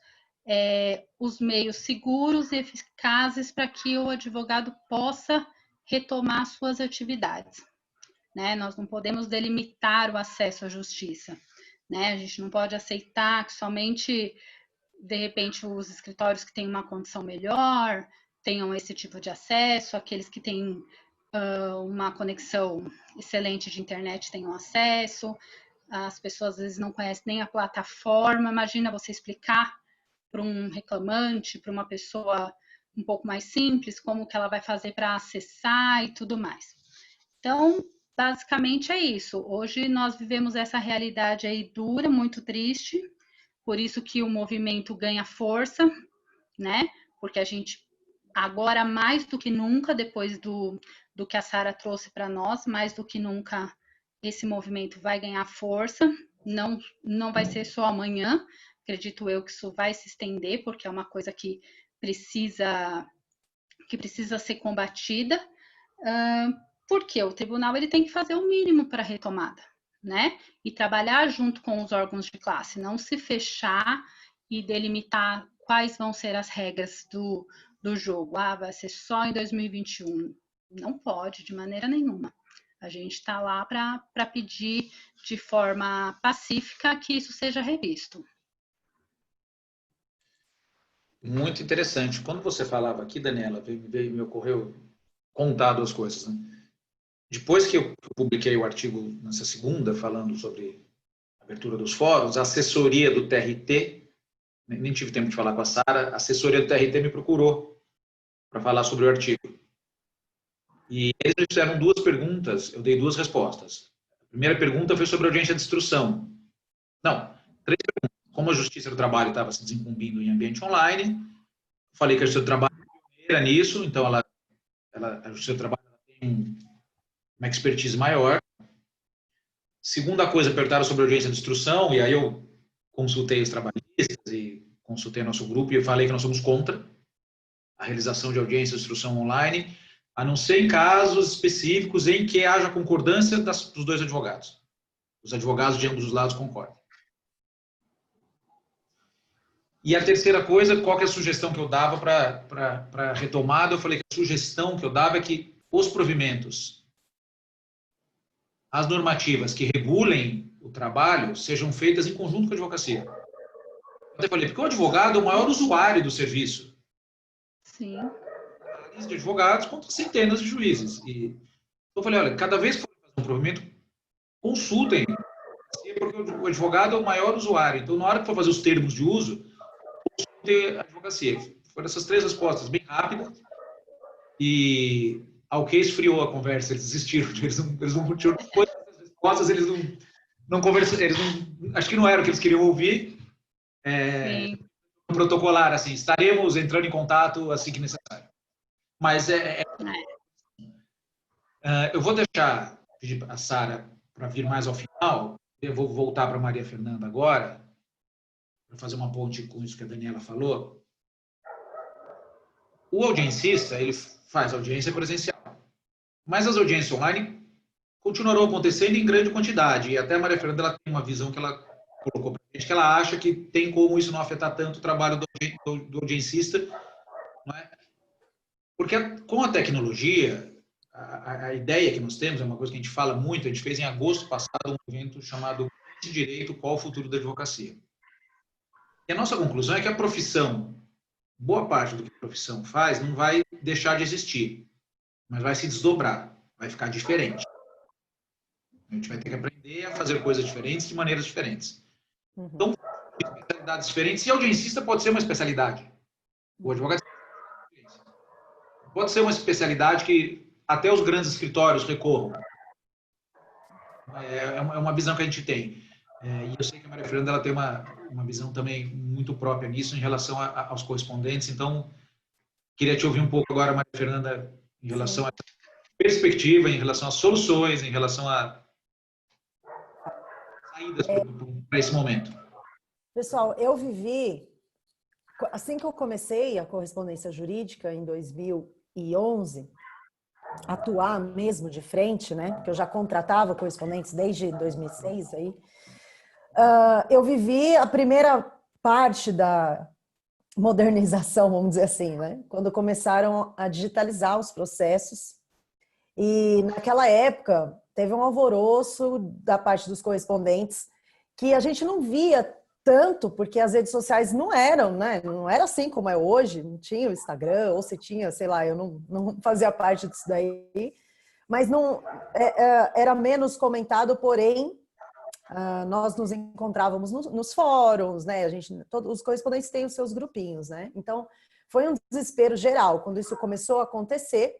os meios seguros e eficazes para que o advogado possa retomar suas atividades. Né? Nós não podemos delimitar o acesso à justiça, né? A gente não pode aceitar que somente, de repente, os escritórios que têm uma condição melhor tenham esse tipo de acesso, aqueles que têm uma conexão excelente de internet tenham acesso, as pessoas às vezes não conhecem nem a plataforma. Imagina você explicar para um reclamante, para uma pessoa um pouco mais simples, como que ela vai fazer para acessar e tudo mais. Então, basicamente é isso. Hoje nós vivemos essa realidade aí dura, muito triste, por isso que o movimento ganha força, né? Porque a gente, agora mais do que nunca, depois do que a Sara trouxe para nós, mais do que nunca esse movimento vai ganhar força, não vai ser só amanhã, acredito eu que isso vai se estender, porque é uma coisa que precisa ser combatida, porque o tribunal ele tem que fazer o mínimo para a retomada, né? E trabalhar junto com os órgãos de classe, não se fechar e delimitar quais vão ser as regras do jogo. Vai ser só em 2021. Não pode, de maneira nenhuma. A gente está lá para pedir de forma pacífica que isso seja revisto. Muito interessante. Quando você falava aqui, Daniela, me ocorreu contar duas coisas, né? Depois que eu publiquei o artigo nessa segunda, falando sobre a abertura dos fóruns, a assessoria do TRT, nem tive tempo de falar com a Sara, a assessoria do TRT me procurou para falar sobre o artigo. E eles me fizeram duas perguntas, eu dei duas respostas. A primeira pergunta foi sobre a audiência de instrução. Não, três perguntas. Como a Justiça do Trabalho estava se desincumbindo em ambiente online, falei que a Justiça do Trabalho é pioneira nisso, então a Justiça do Trabalho tem uma expertise maior. Segunda coisa, perguntaram sobre a audiência de instrução, e aí eu consultei os trabalhistas e consultei nosso grupo, e eu falei que nós somos contra a realização de audiência de instrução online, a não ser em casos específicos em que haja concordância dos dois advogados. Os advogados de ambos os lados concordam. E a terceira coisa, qual que é a sugestão que eu dava para a retomada? Eu falei que a sugestão que eu dava é que os provimentos, as normativas que regulem o trabalho, sejam feitas em conjunto com a advocacia. Eu até falei, porque o advogado é o maior usuário do serviço. Sim. De advogados contra centenas de juízes. E eu falei, olha, cada vez que for fazer um provimento, consultem, porque o advogado é o maior usuário. Então, na hora que for fazer os termos de uso, ter advocacia. Foram essas 3 respostas, bem rápidas. E ao que esfriou a conversa, eles desistiram. Eles não tinham depois dessas respostas, eles não conversaram. Acho que não era o que eles queriam ouvir. Protocolar, assim, estaremos entrando em contato assim que necessário. Mas eu vou pedir a Sara para vir mais ao final. Eu vou voltar para a Maria Fernanda agora, para fazer uma ponte com isso que a Daniela falou. O audiencista, ele faz audiência presencial, mas as audiências online continuarão acontecendo em grande quantidade, e até a Maria Fernanda ela tem uma visão que ela colocou para a gente, que ela acha que tem como isso não afetar tanto o trabalho do audiencista, não é? Porque com a tecnologia, a ideia que nós temos, é uma coisa que a gente fala muito, a gente fez em agosto passado um evento chamado Direito, qual o futuro da advocacia? E a nossa conclusão é que a profissão, boa parte do que a profissão faz, não vai deixar de existir, mas vai se desdobrar, vai ficar diferente. A gente vai ter que aprender a fazer coisas diferentes de maneiras diferentes. Então, especialidades diferentes, e audiencista pode ser uma especialidade. O advogado pode ser uma especialidade que até os grandes escritórios recorram. É uma visão que a gente tem. E eu sei que a Maria Fernanda ela tem uma visão também muito própria nisso em relação aos correspondentes. Então, queria te ouvir um pouco agora, Maria Fernanda, em relação à perspectiva, em relação às soluções, em relação a saídas para esse momento. Pessoal, eu vivi, assim que eu comecei a correspondência jurídica em 2011, atuar mesmo de frente, né? Porque eu já contratava correspondentes desde 2006 aí. Eu vivi a primeira parte da modernização, vamos dizer assim, né? Quando começaram a digitalizar os processos. E naquela época teve um alvoroço da parte dos correspondentes que a gente não via tanto, porque as redes sociais não eram, né? Não era assim como é hoje, não tinha o Instagram, ou se tinha, sei lá, eu não fazia parte disso daí, mas não era menos comentado, porém nós nos encontrávamos nos fóruns, né? Todos os correspondentes têm os seus grupinhos, né? Então foi um desespero geral quando isso começou a acontecer.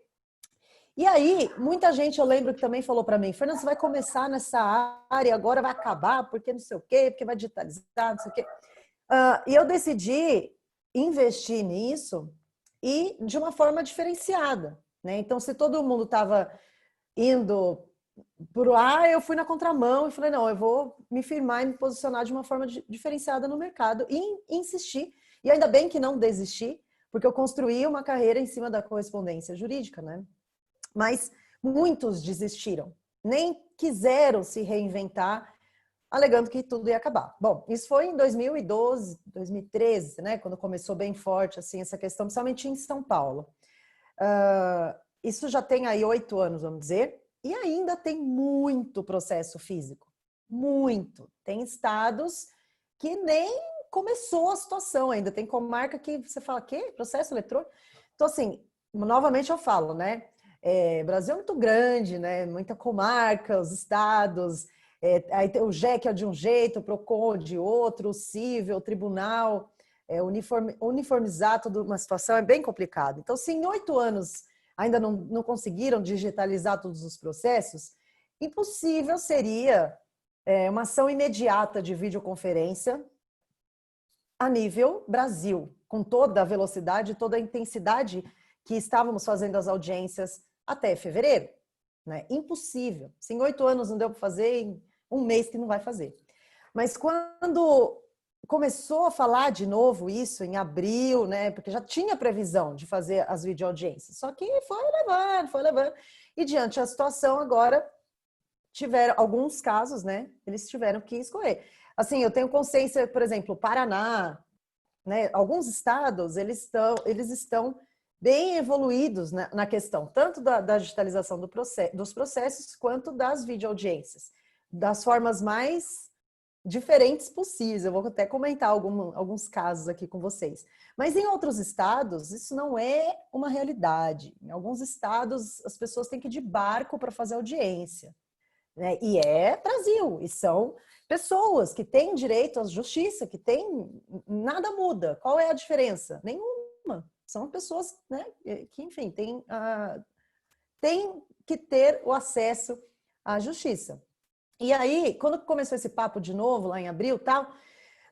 E aí, muita gente, eu lembro que também falou para mim, Fernanda, você vai começar nessa área, agora vai acabar, porque não sei o quê, porque vai digitalizar, não sei o quê. E eu decidi investir nisso e de uma forma diferenciada, né? Então, se todo mundo estava indo por lá, eu fui na contramão e falei, não, eu vou me firmar e me posicionar de uma forma diferenciada no mercado e insistir. E ainda bem que não desisti, porque eu construí uma carreira em cima da correspondência jurídica, né? Mas muitos desistiram, nem quiseram se reinventar, alegando que tudo ia acabar. Bom, isso foi em 2012, 2013, né, quando começou bem forte assim, essa questão, principalmente em São Paulo. Isso já tem aí 8 anos, vamos dizer, e ainda tem muito processo físico. Muito. Tem estados que nem começou a situação ainda. Tem comarca que você fala, quê? Processo eletrônico? Então, assim, novamente eu falo, né? O Brasil é muito grande, né? Muita comarca, os estados, aí tem o JEC é de um jeito, o PROCON de outro, o cível, o tribunal, uniformizar toda uma situação é bem complicado. Então, se em 8 anos ainda não conseguiram digitalizar todos os processos, impossível seria uma ação imediata de videoconferência a nível Brasil, com toda a velocidade, toda a intensidade que estávamos fazendo as audiências até fevereiro, né? Impossível. Se em 8 anos não deu para fazer, em 1 mês que não vai fazer. Mas quando começou a falar de novo isso em abril, né? Porque já tinha previsão de fazer as videoaudiências, só que foi levando. E diante da situação agora, tiveram alguns casos, né? Eles tiveram que escorrer. Assim, eu tenho consciência, por exemplo, Paraná, né? Alguns estados, eles estão bem evoluídos na questão, tanto da digitalização dos processos, quanto das videoaudiências, das formas mais diferentes possíveis. Eu vou até comentar alguns casos aqui com vocês. Mas em outros estados, isso não é uma realidade. Em alguns estados, as pessoas têm que ir de barco para fazer audiência. né? E é Brasil, e são pessoas que têm direito à justiça, que têm... Nada muda. Qual é a diferença? Nenhuma. São pessoas, né, que, enfim, têm que ter o acesso à justiça. E aí, quando começou esse papo de novo, lá em abril, tal,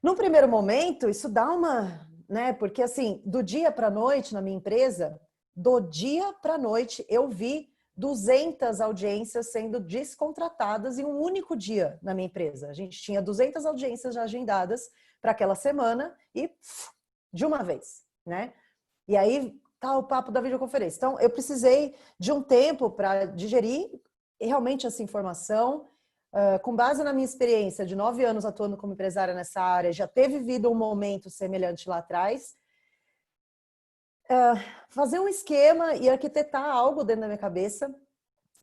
num primeiro momento, isso dá uma... né? Porque, assim, do dia para a noite, na minha empresa, do dia para a noite, eu vi 200 audiências sendo descontratadas em um único dia na minha empresa. A gente tinha 200 audiências já agendadas para aquela semana e de uma vez, né? E aí tá o papo da videoconferência. Então, eu precisei de um tempo para digerir realmente essa informação. Com base na minha experiência de 9 anos atuando como empresária nessa área, já ter vivido um momento semelhante lá atrás, fazer um esquema e arquitetar algo dentro da minha cabeça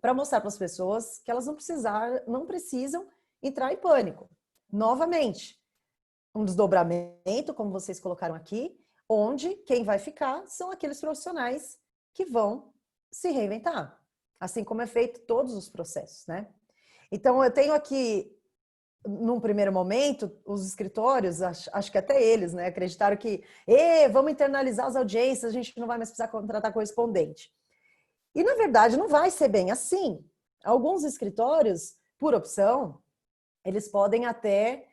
para mostrar para as pessoas que elas não precisam entrar em pânico. Novamente, um desdobramento, como vocês colocaram aqui, onde quem vai ficar são aqueles profissionais que vão se reinventar, assim como é feito todos os processos, né? Então, eu tenho aqui, num primeiro momento, os escritórios, acho que até eles, né, acreditaram que vamos internalizar as audiências, a gente não vai mais precisar contratar correspondente. E, na verdade, não vai ser bem assim. Alguns escritórios, por opção, eles podem até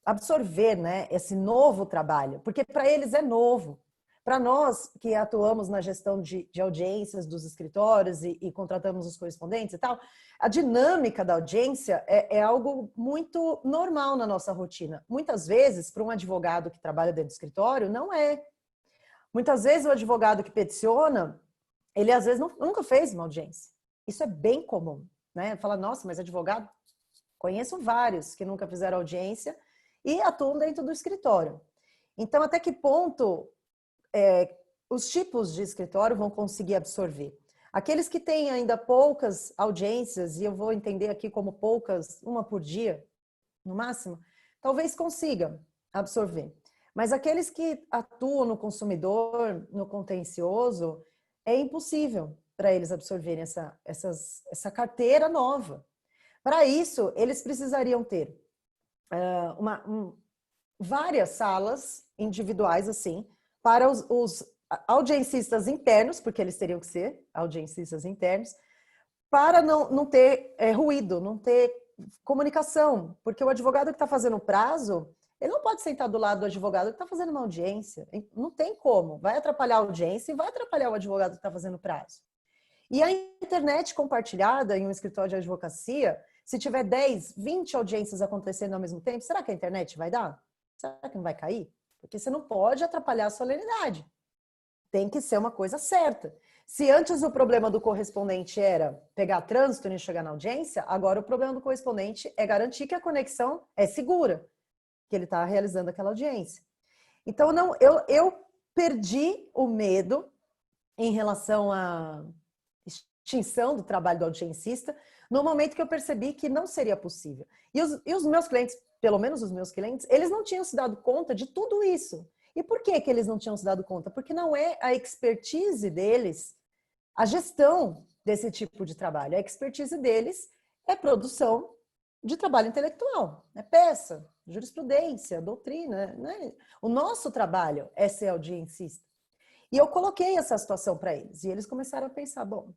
absorver, né, esse novo trabalho, porque para eles é novo. Para nós que atuamos na gestão de audiências dos escritórios e contratamos os correspondentes e tal, a dinâmica da audiência é algo muito normal na nossa rotina. Muitas vezes, para um advogado que trabalha dentro do escritório, não é. Muitas vezes o advogado que peticiona, ele às vezes nunca fez uma audiência. Isso é bem comum, né? Fala, nossa, mas advogado? Conheço vários que nunca fizeram audiência e atuam dentro do escritório. Então, até que ponto os tipos de escritório vão conseguir absorver? Aqueles que têm ainda poucas audiências, e eu vou entender aqui como poucas, uma por dia, no máximo, talvez consigam absorver. Mas aqueles que atuam no consumidor, no contencioso, é impossível para eles absorverem essa carteira nova. Para isso, eles precisariam ter várias salas individuais, assim, para os audiencistas internos, porque eles teriam que ser audiencistas internos, para não ter ruído, não ter comunicação, porque o advogado que está fazendo o prazo, ele não pode sentar do lado do advogado que está fazendo uma audiência, não tem como, vai atrapalhar a audiência e vai atrapalhar o advogado que está fazendo o prazo. E a internet compartilhada em um escritório de advocacia, se tiver 10, 20 audiências acontecendo ao mesmo tempo, será que a internet vai dar? Será que não vai cair? Porque você não pode atrapalhar a solenidade. Tem que ser uma coisa certa. Se antes o problema do correspondente era pegar trânsito e chegar na audiência, agora o problema do correspondente é garantir que a conexão é segura, que ele está realizando aquela audiência. Então, eu perdi o medo em relação à extinção do trabalho do audiencista no momento que eu percebi que não seria possível. E os meus clientes, pelo menos os meus clientes, eles não tinham se dado conta de tudo isso. E por que eles não tinham se dado conta? Porque não é a expertise deles, a gestão desse tipo de trabalho. A expertise deles é produção de trabalho intelectual, é peça, jurisprudência, doutrina. Né? O nosso trabalho é ser audiencista. E eu coloquei essa situação para eles. E eles começaram a pensar, bom,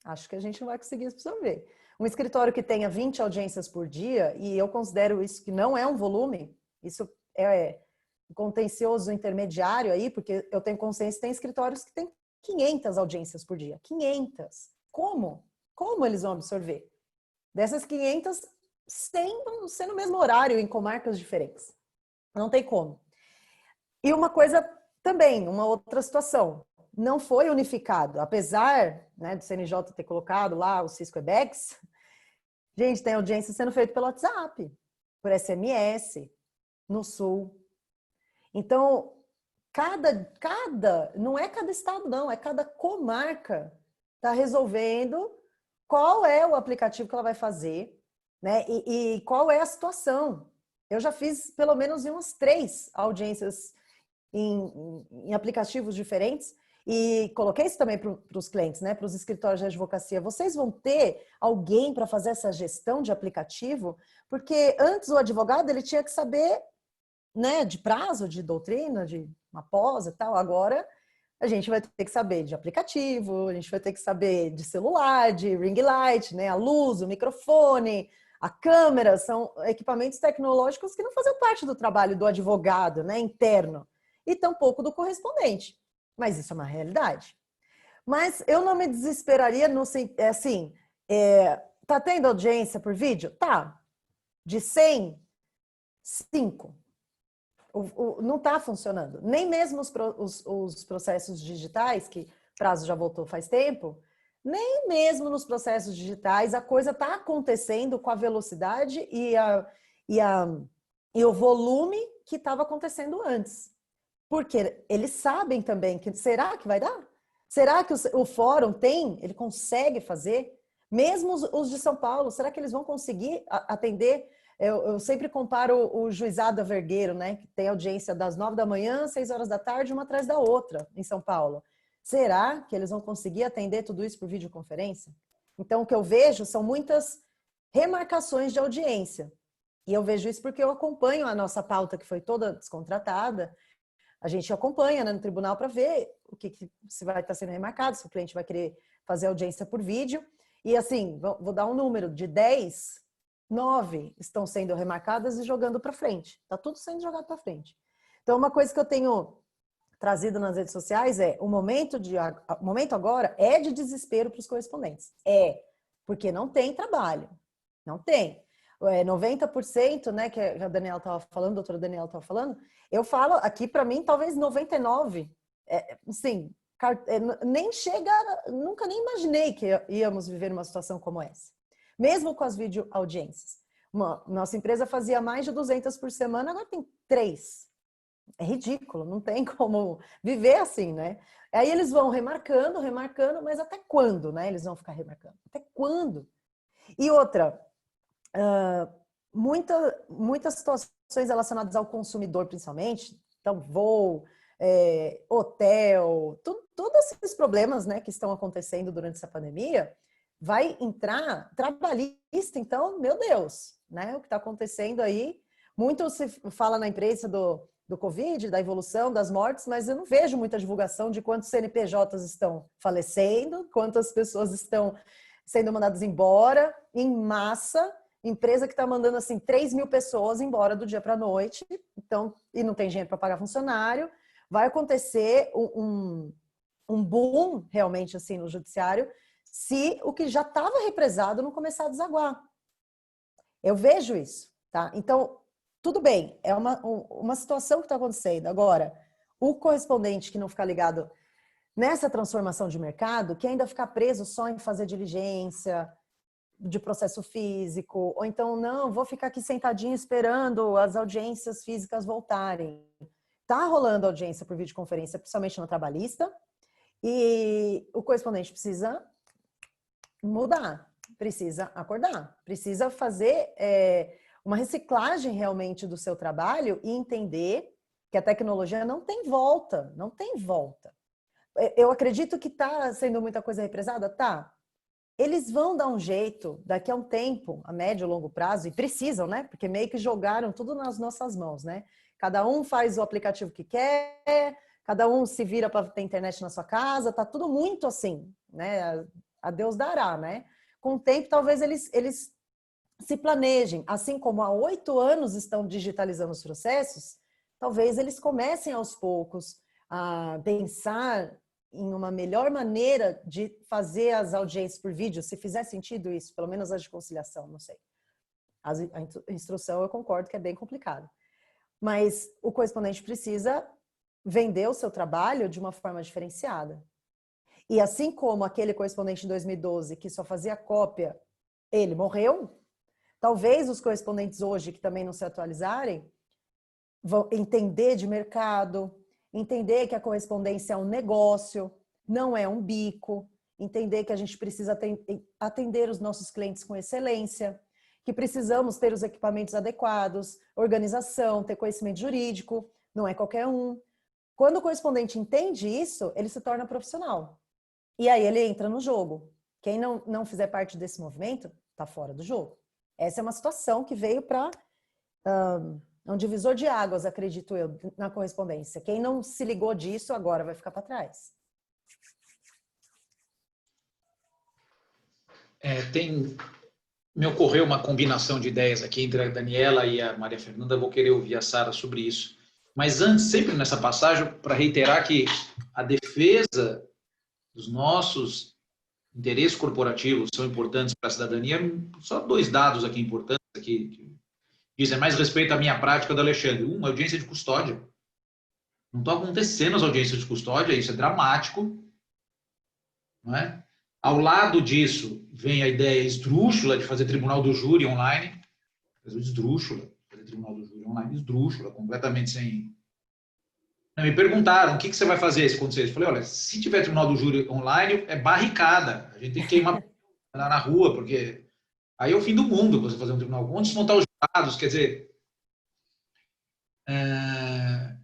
acho que a gente não vai conseguir absorver. Um escritório que tenha 20 audiências por dia, e eu considero isso que não é um volume, isso é contencioso intermediário aí, porque eu tenho consciência que tem escritórios que têm 500 audiências por dia. 500! Como? Como eles vão absorver? Dessas 500, 100 vão ser no mesmo horário, em comarcas diferentes. Não tem como. E uma coisa também, uma outra situação, não foi unificado, apesar, né, do CNJ ter colocado lá o Cisco Webex, gente, tem audiência sendo feita pelo WhatsApp, por SMS, no Sul. Então, não é cada estado não, é cada comarca está resolvendo qual é o aplicativo que ela vai fazer, né, e qual é a situação. Eu já fiz pelo menos umas 3 audiências em aplicativos diferentes, E coloquei isso também para os clientes, né, para os escritórios de advocacia. Vocês vão ter alguém para fazer essa gestão de aplicativo? Porque antes o advogado ele tinha que saber, né, de prazo, de doutrina, de uma pós e tal. Agora a gente vai ter que saber de aplicativo, a gente vai ter que saber de celular, de ring light, né, a luz, o microfone, a câmera. São equipamentos tecnológicos que não fazem parte do trabalho do advogado, né, interno, e tampouco do correspondente. Mas isso é uma realidade. Mas eu não me desesperaria no assim, tá tendo audiência por vídeo? Tá. De 100, 5. Não está funcionando. Nem mesmo os processos digitais, que prazo já voltou faz tempo, nem mesmo nos processos digitais a coisa está acontecendo com a velocidade e o volume que estava acontecendo antes. Porque eles sabem também que será que vai dar? Será que o fórum ele consegue fazer? Mesmo os de São Paulo, será que eles vão conseguir atender? Eu sempre comparo o juizado a Vergueiro, né? Que tem audiência das 9 da manhã, 6 horas da tarde, uma atrás da outra, em São Paulo. Será que eles vão conseguir atender tudo isso por videoconferência? Então, o que eu vejo são muitas remarcações de audiência. E eu vejo isso porque eu acompanho a nossa pauta, que foi toda descontratada. A gente acompanha, né, no tribunal para ver se vai estar sendo remarcado, se o cliente vai querer fazer audiência por vídeo. E assim, vou dar um número, de 10, 9 estão sendo remarcadas e jogando para frente. Está tudo sendo jogado para frente. Então, uma coisa que eu tenho trazido nas redes sociais o momento agora é de desespero para os correspondentes. Porque não tem trabalho. Não tem. 90%, né, que a Daniela estava falando, a doutora Daniela estava falando, eu falo aqui, para mim, talvez 99%. Sim, nem chega, nunca nem imaginei que íamos viver uma situação como essa. Mesmo com as videoaudiências. Nossa empresa fazia mais de 200 por semana, agora tem 3. É ridículo, não tem como viver assim, né? Aí eles vão remarcando, mas até quando, né? Eles vão ficar remarcando? Até quando? E outra, muitas situações relacionadas ao consumidor, principalmente, então voo, hotel, todos esses problemas, né, que estão acontecendo durante essa pandemia, vai entrar trabalhista, então, meu Deus, né, o que está acontecendo aí, muito se fala na imprensa do Covid, da evolução, das mortes, mas eu não vejo muita divulgação de quantos CNPJs estão falecendo, quantas pessoas estão sendo mandadas embora, em massa, empresa que está mandando assim 3 mil pessoas embora do dia para a noite, então, e não tem dinheiro para pagar funcionário, vai acontecer um boom realmente assim no judiciário, se o que já estava represado não começar a desaguar. Eu vejo isso, tá? Então, tudo bem, é uma situação que está acontecendo. Agora, o correspondente que não ficar ligado nessa transformação de mercado, que ainda ficar preso só em fazer diligência de processo físico, ou então, não, vou ficar aqui sentadinho esperando as audiências físicas voltarem. Tá rolando audiência por videoconferência, principalmente na trabalhista, e o correspondente precisa mudar, precisa acordar, precisa fazer uma reciclagem realmente do seu trabalho e entender que a tecnologia não tem volta, não tem volta. Eu acredito que está sendo muita coisa represada, tá? Eles vão dar um jeito, daqui a um tempo, a médio e longo prazo, e precisam, né? Porque meio que jogaram tudo nas nossas mãos, né? Cada um faz o aplicativo que quer, cada um se vira para ter internet na sua casa, tá tudo muito assim, né? A Deus dará, né? Com o tempo, talvez eles se planejem, assim como há 8 anos estão digitalizando os processos, talvez eles comecem aos poucos a pensar em uma melhor maneira de fazer as audiências por vídeo, se fizer sentido isso, pelo menos as de conciliação, não sei. A instrução eu concordo que é bem complicado. Mas o correspondente precisa vender o seu trabalho de uma forma diferenciada. E assim como aquele correspondente de 2012 que só fazia cópia, ele morreu, talvez os correspondentes hoje que também não se atualizarem vão entender de mercado, entender que a correspondência é um negócio, não é um bico, entender que a gente precisa atender os nossos clientes com excelência, que precisamos ter os equipamentos adequados, organização, ter conhecimento jurídico, não é qualquer um. Quando o correspondente entende isso, ele se torna profissional. E aí ele entra no jogo. Quem não fizer parte desse movimento, está fora do jogo. Essa é uma situação que veio para um divisor de águas, acredito eu, na correspondência. Quem não se ligou disso, agora vai ficar para trás. Me ocorreu uma combinação de ideias aqui entre a Daniela e a Maria Fernanda. Vou querer ouvir a Sara sobre isso. Mas antes, sempre nessa passagem, para reiterar que a defesa dos nossos interesses corporativos são importantes para a cidadania. Só 2 dados aqui importantes que dizem mais respeito à minha prática do Alexandre. Audiência de custódia. Não estão acontecendo as audiências de custódia, isso é dramático. Não é? Ao lado disso, vem a ideia esdrúxula de fazer tribunal do júri online. Esdrúxula, fazer tribunal do júri online, esdrúxula, completamente sem... Me perguntaram, o que você vai fazer se acontecer? Eu falei, olha, se tiver tribunal do júri online, é barricada. A gente tem que queimar na rua, porque aí é o fim do mundo você fazer um tribunal. Onde desmontar os jurados, quer dizer...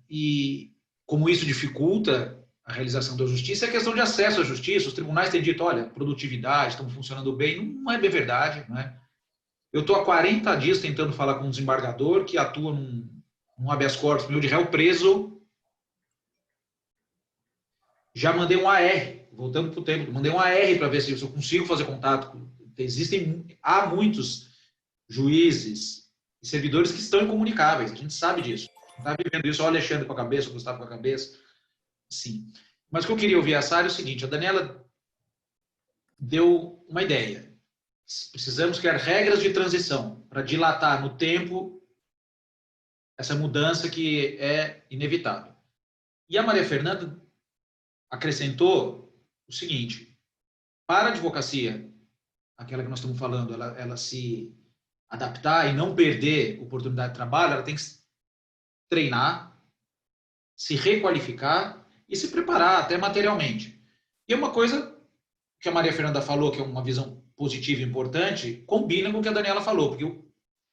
E como isso dificulta a realização da justiça, é questão de acesso à justiça. Os tribunais têm dito, olha, produtividade, estão funcionando bem. Não é bem verdade, não é? Eu estou há 40 dias tentando falar com um desembargador que atua num habeas corpus meu de réu preso. Já mandei um AR, voltando para o tempo, mandei um AR para ver se eu consigo fazer contato. Há muitos juízes e servidores que estão incomunicáveis, a gente sabe disso. Está vivendo isso, olha o Alexandre com a cabeça, o Gustavo com a cabeça. Sim. Mas o que eu queria ouvir a Sara é o seguinte, a Daniela deu uma ideia. Precisamos criar regras de transição para dilatar no tempo essa mudança que é inevitável. E a Maria Fernanda acrescentou o seguinte, para a advocacia, aquela que nós estamos falando, ela se adaptar e não perder oportunidade de trabalho, ela tem que treinar, se requalificar e se preparar até materialmente. E uma coisa que a Maria Fernanda falou, que é uma visão positiva e importante, combina com o que a Daniela falou, porque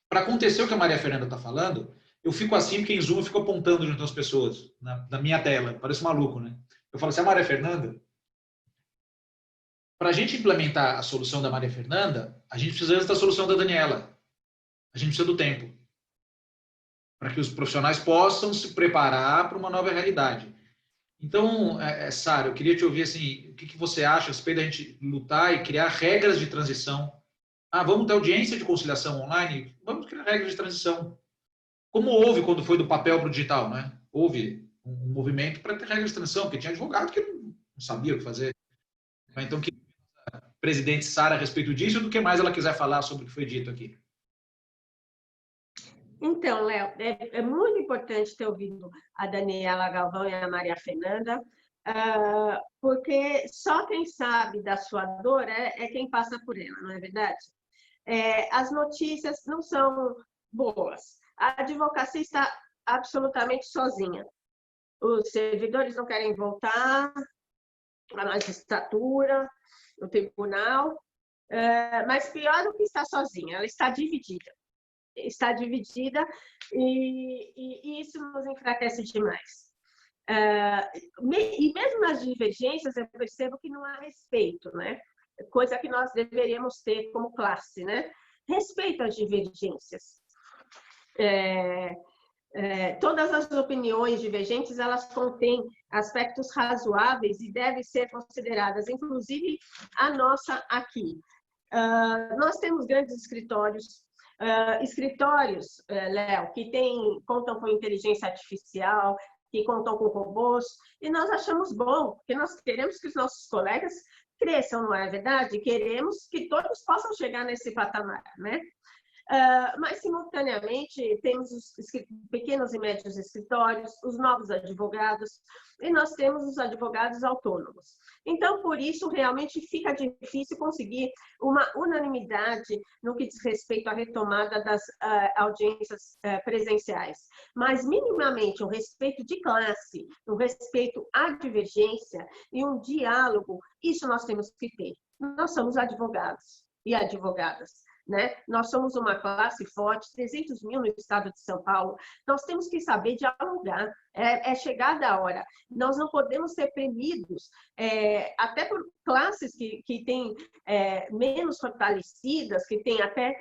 para acontecer o que a Maria Fernanda está falando, eu fico assim, porque em Zoom eu fico apontando junto às pessoas, na minha tela, parece maluco, né? Eu falo assim, a Maria Fernanda, para a gente implementar a solução da Maria Fernanda, a gente precisa da solução da Daniela. A gente precisa do tempo. Para que os profissionais possam se preparar para uma nova realidade. Então, Sara, eu queria te ouvir assim, o que você acha a respeito da gente lutar e criar regras de transição? Vamos ter audiência de conciliação online? Vamos criar regras de transição. Como houve quando foi do papel para o digital, né? Houve um movimento para ter regras de transição, porque tinha advogado que não sabia o que fazer. Então, que a presidente Sara a respeito disso, do que mais ela quiser falar sobre o que foi dito aqui. Então, Léo, é muito importante ter ouvido a Daniela Galvão e a Maria Fernanda, porque só quem sabe da sua dor é quem passa por ela, não é verdade? As notícias não são boas. A advocacia está absolutamente sozinha. Os servidores não querem voltar, a magistratura, o tribunal, mas pior do que estar sozinha, ela está dividida. Está dividida e isso nos enfraquece demais. E mesmo nas divergências, eu percebo que não há respeito, né? Coisa que nós deveríamos ter como classe, né? Respeito às divergências. Todas as opiniões divergentes, elas contêm aspectos razoáveis e devem ser consideradas, inclusive a nossa aqui. Nós temos grandes escritórios, Léo, que contam com inteligência artificial, que contam com robôs, e nós achamos bom, porque nós queremos que os nossos colegas cresçam, não é verdade? Queremos que todos possam chegar nesse patamar, né? Mas, simultaneamente, temos os pequenos e médios escritórios, os novos advogados, e nós temos os advogados autônomos. Então, por isso, realmente fica difícil conseguir uma unanimidade no que diz respeito à retomada das audiências presenciais. Mas, minimamente, um respeito de classe, um respeito à divergência e um diálogo, isso nós temos que ter. Nós somos advogados e advogadas. né? Nós somos uma classe forte, 300 mil no estado de São Paulo. Nós temos que saber dialogar. É chegada a hora. Nós não podemos ser premidos, até por classes que têm menos fortalecidas, que têm até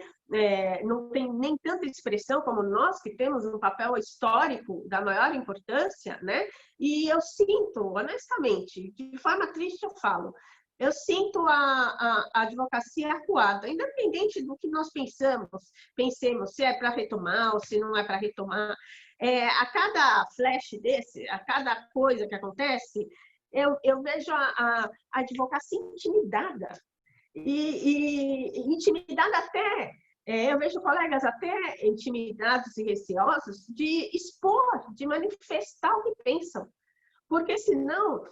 não tem nem tanta expressão como nós, que temos um papel histórico da maior importância, né? E eu sinto, honestamente, de forma triste eu falo, eu sinto a advocacia acuada, independente do que nós pensemos se é para retomar ou se não é para retomar. A cada flash desse, a cada coisa que acontece, eu vejo a advocacia intimidada. E intimidada até, eu vejo colegas até intimidados e receosos de expor, de manifestar o que pensam. Porque senão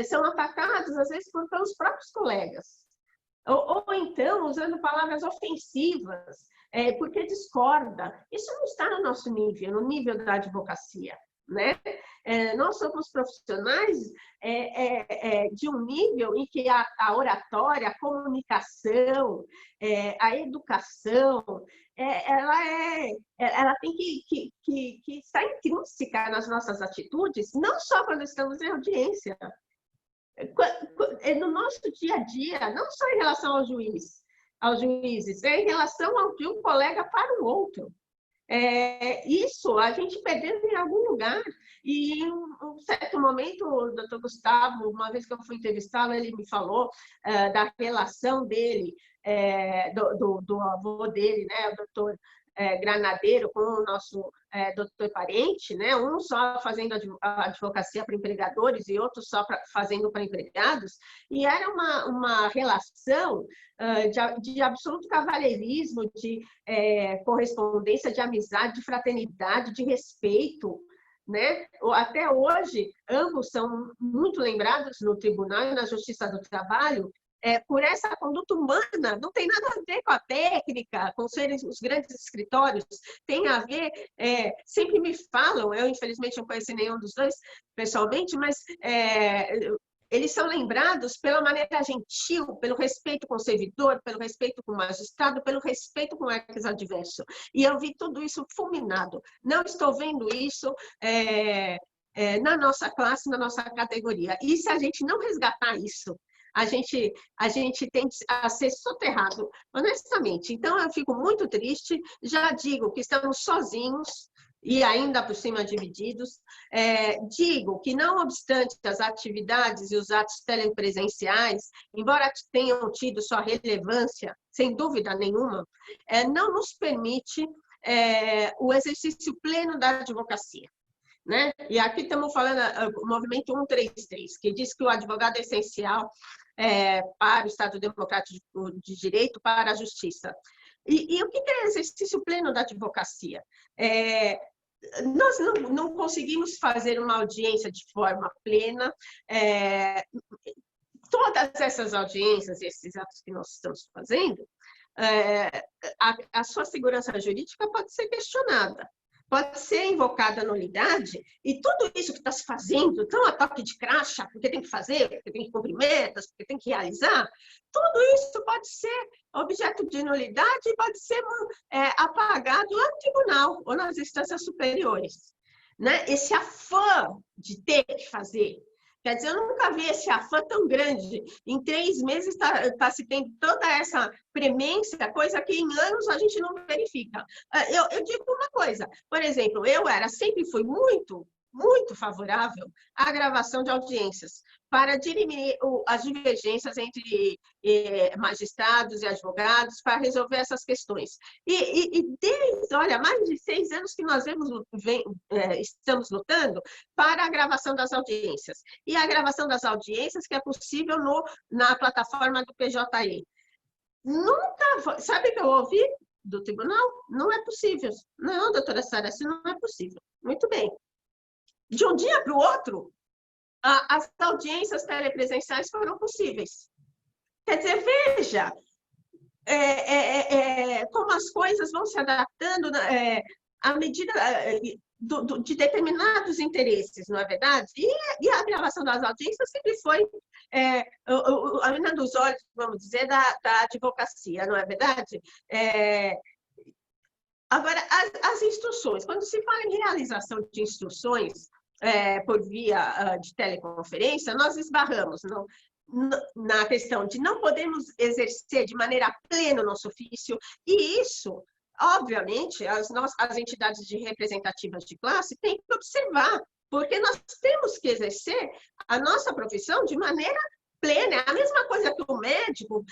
são atacados, às vezes, pelos próprios colegas. Ou então usando palavras ofensivas, porque discorda. Isso não está no nosso nível, no nível da advocacia, né? Nós somos profissionais de um nível em que a oratória, a comunicação, a educação, ela tem que estar intrínseca nas nossas atitudes, não só quando estamos em audiência, no nosso dia a dia, não só em relação aos juízes, em relação de um colega para o outro. Isso a gente perdeu em algum lugar. E em um certo momento, o doutor Gustavo, uma vez que eu fui entrevistá-lo, ele me falou da relação dele, do avô dele, né, o doutor Granadeiro, com o nosso doutor parente, né, um só fazendo advocacia para empregadores e outro só fazendo para empregados, e era uma relação de absoluto cavalheirismo, de correspondência, de amizade, de fraternidade, de respeito, né? Até hoje, ambos são muito lembrados no tribunal e na Justiça do Trabalho por essa conduta humana, não tem nada a ver com a técnica, com os grandes escritórios, tem a ver, sempre me falam, eu infelizmente não conheci nenhum dos dois pessoalmente, mas eles são lembrados pela maneira gentil, pelo respeito com o servidor, pelo respeito com o magistrado, pelo respeito com o ex-adverso. E eu vi tudo isso fulminado. Não estou vendo isso na nossa classe, na nossa categoria. E se a gente não resgatar isso, a gente tende a ser soterrado, honestamente. Então, eu fico muito triste, já digo que estamos sozinhos, e ainda por cima divididos. Digo que, não obstante as atividades e os atos telepresenciais, embora tenham tido sua relevância, sem dúvida nenhuma, não nos permite o exercício pleno da advocacia, né? E aqui estamos falando do movimento 133, que diz que o advogado é essencial para o Estado Democrático de Direito, para a justiça. E o que é exercício pleno da advocacia? Nós não conseguimos fazer uma audiência de forma plena. Todas essas audiências, esses atos que nós estamos fazendo, a sua segurança jurídica pode ser questionada, pode ser invocada a nulidade, e tudo isso que está se fazendo, tão a toque de crachá, porque tem que fazer, porque tem que cumprir metas, porque tem que realizar, tudo isso pode ser objeto de nulidade e pode ser apagado lá no tribunal ou nas instâncias superiores, né? Esse afã de ter que fazer, quer dizer, eu nunca vi esse afã tão grande. Em 3 meses está se tendo toda essa premência, coisa que em anos a gente não verifica. Eu digo uma coisa, por exemplo, sempre fui muito favorável à gravação de audiências, para dirimir as divergências entre magistrados e advogados, para resolver essas questões. E desde, olha, mais de 6 anos que nós estamos lutando para a gravação das audiências. E a gravação das audiências que é possível na plataforma do PJE. Nunca, sabe o que eu ouvi do tribunal? Não é possível. Não, doutora Sara, isso não é possível. Muito bem. De um dia para o outro, as audiências telepresenciais foram possíveis. Quer dizer, veja como as coisas vão se adaptando à medida de determinados interesses, não é verdade? E a gravação das audiências sempre foi a menina dos olhos, vamos dizer, da advocacia, não é verdade? Agora, as instruções, quando se fala em realização de instruções por via de teleconferência, nós esbarramos na questão de não podemos exercer de maneira plena o nosso ofício, e isso, obviamente, as entidades representativas de classe têm que observar, porque nós temos que exercer a nossa profissão de maneira plena. É a mesma coisa que o médico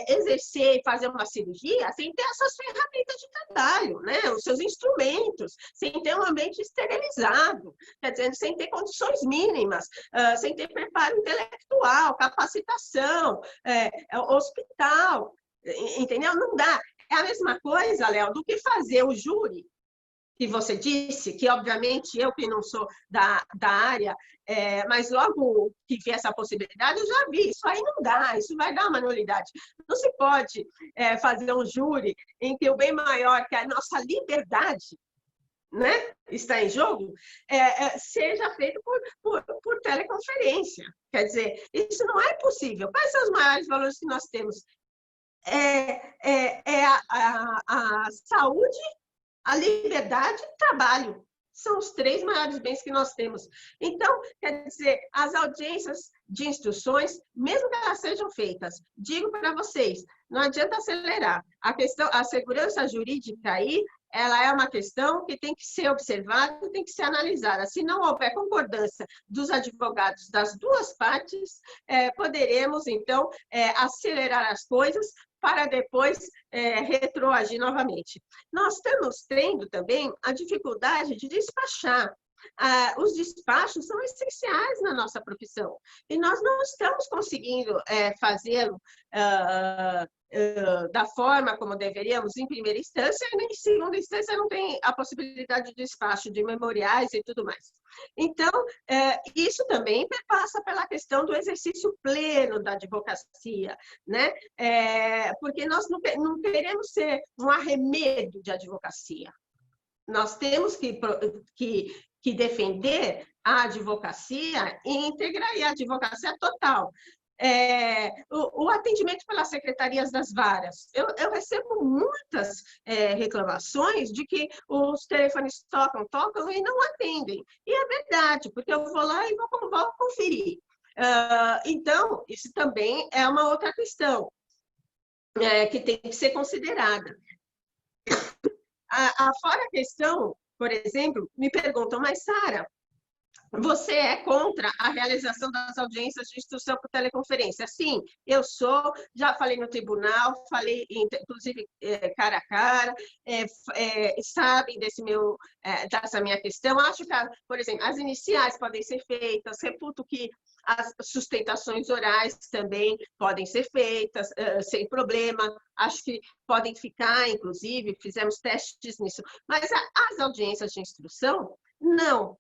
exercer e fazer uma cirurgia sem ter as suas ferramentas de trabalho, né? Os seus instrumentos, sem ter um ambiente esterilizado, quer dizer, sem ter condições mínimas, sem ter preparo intelectual, capacitação, hospital, entendeu? Não dá. É a mesma coisa, Léo, do que fazer o júri, que você disse, que obviamente eu que não sou da área, mas logo que vi essa possibilidade, eu já vi, isso aí não dá, isso vai dar uma nulidade. Não se pode fazer um júri em que o bem maior, que é a nossa liberdade, né, está em jogo, seja feito por teleconferência. Quer dizer, isso não é possível. Quais são os maiores valores que nós temos? A saúde, a liberdade e o trabalho. São os 3 maiores bens que nós temos. Então, quer dizer, as audiências de instruções, mesmo que elas sejam feitas, digo para vocês, não adianta acelerar. A segurança jurídica aí, ela é uma questão que tem que ser observada, tem que ser analisada. Se não houver concordância dos advogados das 2 partes, poderemos, então, acelerar as coisas para depois retroagir novamente. Nós estamos tendo também a dificuldade de despachar. Os despachos são essenciais na nossa profissão e nós não estamos conseguindo fazê-lo da forma como deveríamos em primeira instância, e em segunda instância não tem a possibilidade de despacho de memoriais e tudo mais. Então, isso também passa pela questão do exercício pleno da advocacia, né? Porque nós não queremos ser um arremedo de advocacia. Nós temos que defender a advocacia íntegra e a advocacia total. O atendimento pelas secretarias das varas. Eu recebo muitas reclamações de que os telefones tocam e não atendem. E é verdade, porque eu vou lá e vou conferir. Então, isso também é uma outra questão que tem que ser considerada. Fora a questão, por exemplo, me perguntam, mas Sara, você é contra a realização das audiências de instrução por teleconferência? Sim, eu sou, já falei no tribunal, falei inclusive cara a cara, sabem dessa minha questão. Acho que, por exemplo, as iniciais podem ser feitas, reputo que as sustentações orais também podem ser feitas sem problema, acho que podem ficar, inclusive, fizemos testes nisso, mas as audiências de instrução, não.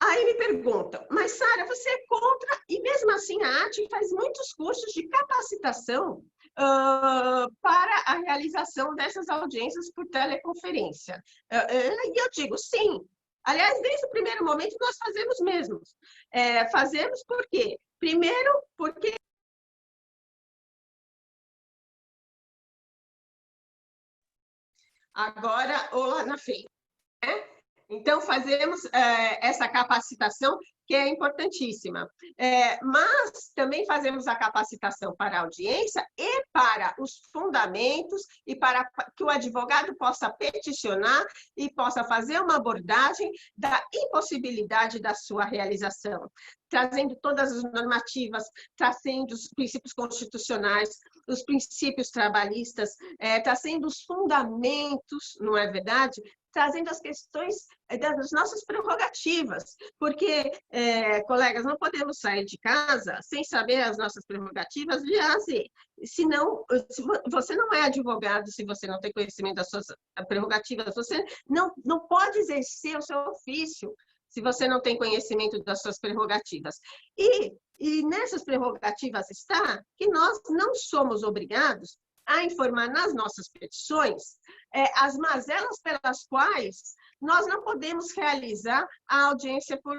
Aí me perguntam, mas Sara, você é contra? E mesmo assim a AT faz muitos cursos de capacitação para a realização dessas audiências por teleconferência. E eu digo, sim. Aliás, desde o primeiro momento nós fazemos mesmo. Fazemos por quê? Primeiro, porque agora ou lá na frente, né? Então, fazemos essa capacitação, que é importantíssima. Mas também fazemos a capacitação para a audiência e para os fundamentos e para que o advogado possa peticionar e possa fazer uma abordagem da impossibilidade da sua realização, trazendo todas as normativas, trazendo os princípios constitucionais, os princípios trabalhistas, trazendo os fundamentos, não é verdade? Trazendo as questões das nossas prerrogativas, porque, colegas, não podemos sair de casa sem saber as nossas prerrogativas de A a Z. Senão, você não é advogado se você não tem conhecimento das suas prerrogativas, você não pode exercer o seu ofício se você não tem conhecimento das suas prerrogativas. E nessas prerrogativas está que nós não somos obrigados a informar nas nossas petições as mazelas pelas quais nós não podemos realizar a audiência por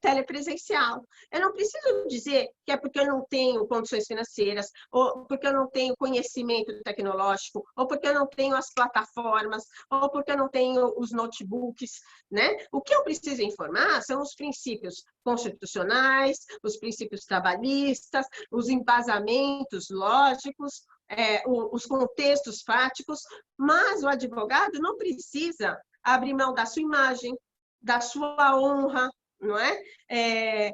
telepresencial. Eu não preciso dizer que é porque eu não tenho condições financeiras, ou porque eu não tenho conhecimento tecnológico, ou porque eu não tenho as plataformas, ou porque eu não tenho os notebooks, né? O que eu preciso informar são os princípios constitucionais, os princípios trabalhistas, os embasamentos lógicos, os contextos fáticos, mas o advogado não precisa abrir mão da sua imagem, da sua honra, não é?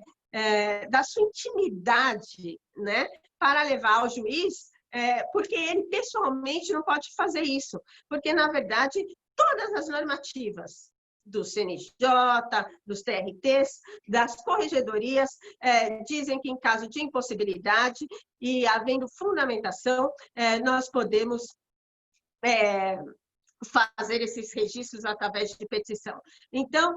Da sua intimidade, né? Para levar ao juiz, porque ele pessoalmente não pode fazer isso, porque, na verdade, todas as normativas do CNJ, dos TRTs, das corregedorias, dizem que em caso de impossibilidade e havendo fundamentação, nós podemos fazer esses registros através de petição. Então,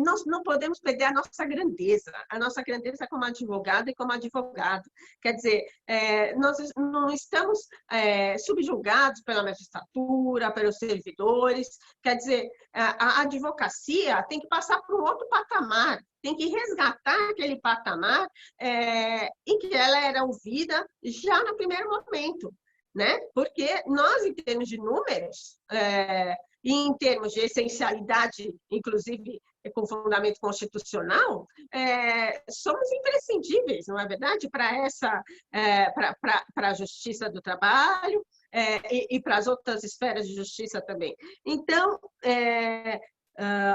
nós não podemos perder a nossa grandeza como advogado e como advogado. Quer dizer, nós não estamos subjugados pela magistratura, pelos servidores. Quer dizer, a advocacia tem que passar para um outro patamar, tem que resgatar aquele patamar em que ela era ouvida já no primeiro momento. Né? Porque nós, em termos de números, e em termos de essencialidade, inclusive com fundamento constitucional, somos imprescindíveis, não é verdade? Para a justiça do trabalho e para as outras esferas de justiça também. Então,